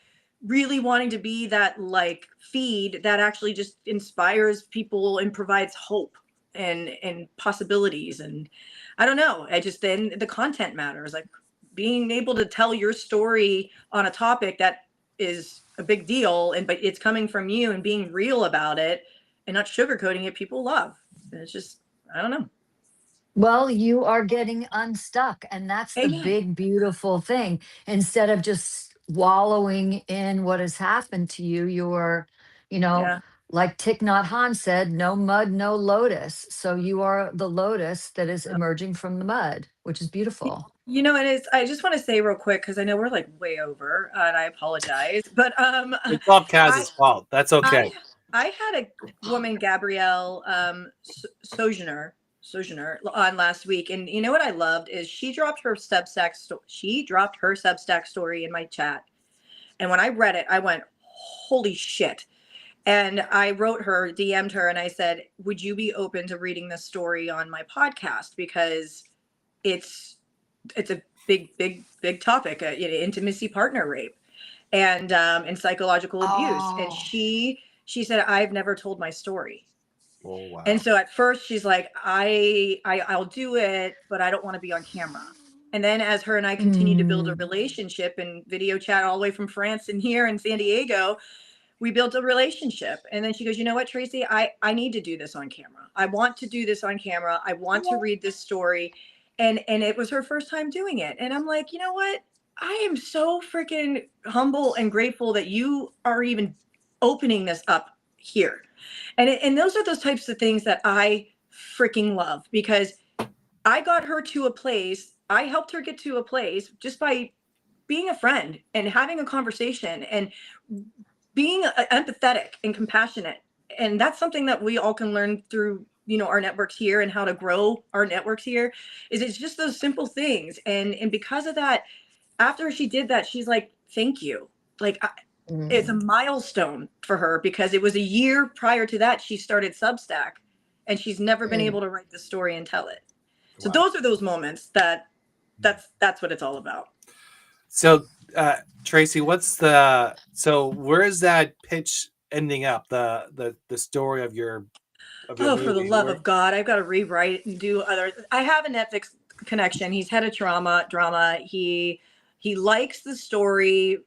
C: really wanting to be that like feed that actually just inspires people and provides hope and possibilities. And I don't know, then the content matters. Like, being able to tell your story on a topic that is a big deal, but it's coming from you, and being real about it and not sugarcoating it, people love. And it's just, I don't know.
B: Well, you are getting unstuck, and that's the
C: Amen.
B: big, beautiful thing. Instead of just wallowing in what has happened to you, you're,
C: Yeah.
B: like Thich Nhat Hanh said, no mud, no lotus. So you are the lotus that is emerging from the mud, which is beautiful.
C: You know, I just want to say real quick, because I know we're like way over, and I apologize, but
A: It's all Kaz's fault. That's okay.
C: I had a woman, Gabrielle Sojourner on last week, and you know what I loved is she dropped her Substack story in my chat, and when I read it, I went, "Holy shit!" And I wrote her, DM'd her, and I said, "Would you be open to reading this story on my podcast? Because it's a big topic, intimacy, partner rape, and psychological abuse." And she said, "I've never told my story."
A: Oh, wow.
C: And so at first she's like, I'll do it, but I don't want to be on camera. And then as her and I continued to build a relationship and video chat all the way from France and here in San Diego, we built a relationship. And then she goes, "You know what, Traci, I need to do this on camera. I want to do this on camera. I want to read this story." And it was her first time doing it. And I'm like, you know what? I am so freaking humble and grateful that you are even opening this up here. And those are those types of things that I freaking love, because I got her to a place. I helped her get to a place just by being a friend and having a conversation and being empathetic and compassionate. And that's something that we all can learn through, our networks here, and how to grow our networks here. It's just those simple things. And because of that, after she did that, she's like, "Thank you." Like, it's a milestone for her, because it was a year prior to that she started Substack, and she's never been able to write the story and tell it. So those are those moments that's what it's all about.
A: So, Traci, where is that pitch ending up? The story of your
C: movie? For the love of God, I've got to rewrite and do other. I have a Netflix connection. He's head of drama. He likes the story.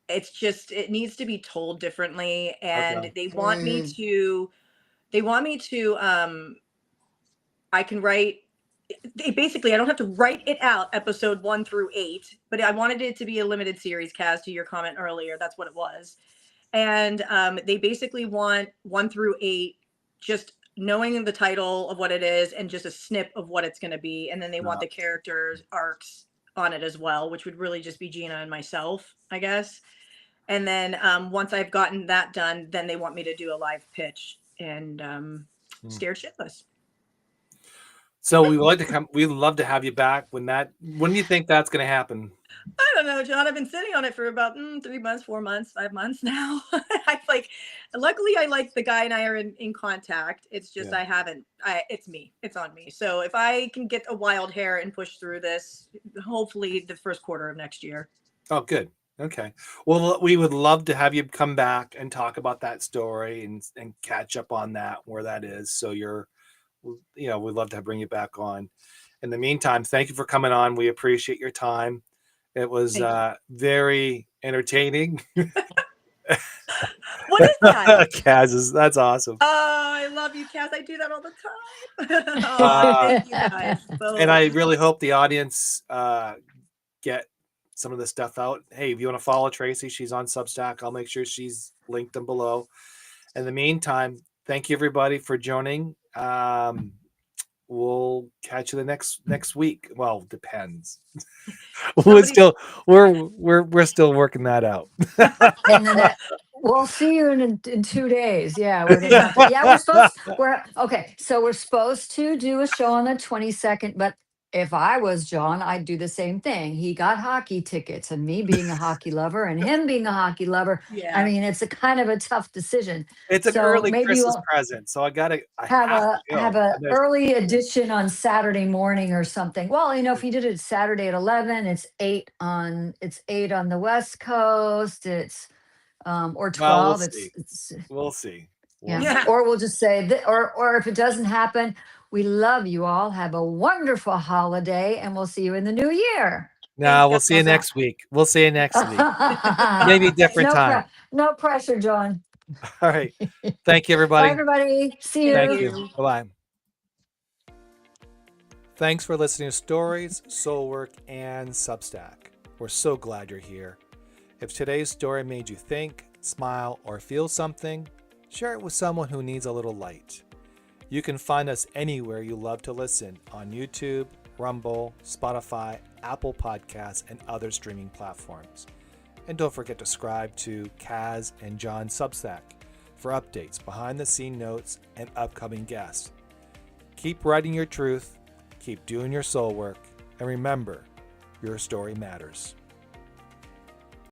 C: It's just, it needs to be told differently, and they want me to. I can write. Basically, I don't have to write it out, episode 1 through 8, but I wanted it to be a limited series, Kaz, to your comment earlier. That's what it was. And they basically want 1 through 8, just knowing the title of what it is and just a snip of what it's going to be. And then they want the characters' arcs on it as well, which would really just be Gina and myself, I guess. And then once I've gotten that done, then they want me to do a live pitch and Scared Shitless.
A: So we'd love to have you back. When do you think that's going to happen?
C: I don't know, John. I've been sitting on it for about 3 months, 4 months, 5 months now. Luckily I like the guy and I are in contact. It's just, it's me. It's on me. So if I can get a wild hair and push through this, hopefully the first quarter of next year.
A: Oh, good. Okay. Well, we would love to have you come back and talk about that story and catch up on that, where that is. So we'd love to bring you back on. In the meantime, thank you for coming on. We appreciate your time. It was very entertaining.
C: What is that?
A: Kaz, that's awesome.
C: Oh, I love you, Kaz. I do that all the time. Thank you guys both.
A: And I really hope the audience get some of the stuff out. Hey, if you want to follow Traci, she's on Substack. I'll make sure she's linked them below. In the meantime, thank you everybody for joining. we'll catch you the next week. Well, depends.
C: Somebody-
A: We're still working that out.
B: And then we'll see you in 2 days. Yeah, we're just not. Yeah, we're supposed. We're okay. So we're supposed to do a show on the 22nd. But if I was John, I'd do the same thing. He got hockey tickets, and me being a hockey lover, and him being a hockey lover. I
C: yeah.
B: mean, it's a kind of a tough decision.
A: It's an
B: So
A: early
B: maybe
A: Christmas
B: we'll
A: present, so I
B: have
A: have to
B: a have
A: go.
B: a
A: And there's
B: early edition on Saturday morning or something. Well, if you did it Saturday at 11, it's 8 on the West Coast. It's or
A: well, we'll
B: 12.
A: see.
B: It's
A: We'll see. We'll
B: yeah.
A: see.
C: Yeah.
B: Or we'll just say that, or if it doesn't happen, we love you all. Have a wonderful holiday, and we'll see you in the new year.
C: Thanks,
A: No, we'll see you
B: How's that?
A: next week. We'll see you next week. Maybe a different
B: no
A: time.
B: no pressure, John.
A: All right. Thank you,
B: Bye,
A: everybody.
B: everybody. See
C: Thank
A: Thank
B: you.
A: you.
C: you.
A: Bye-bye. Thanks for listening to Stories, Soulwork, and Substack. We're so glad you're here. If today's story made you think, smile, or feel something, share it with someone who needs a little light. You can find us anywhere you love to listen on YouTube, Rumble, Spotify, Apple Podcasts, and other streaming platforms. And don't forget to subscribe to Kaz and John's Substack for updates, behind-the-scene notes, and upcoming guests. Keep writing your truth, keep doing your soul work, and remember, your story matters.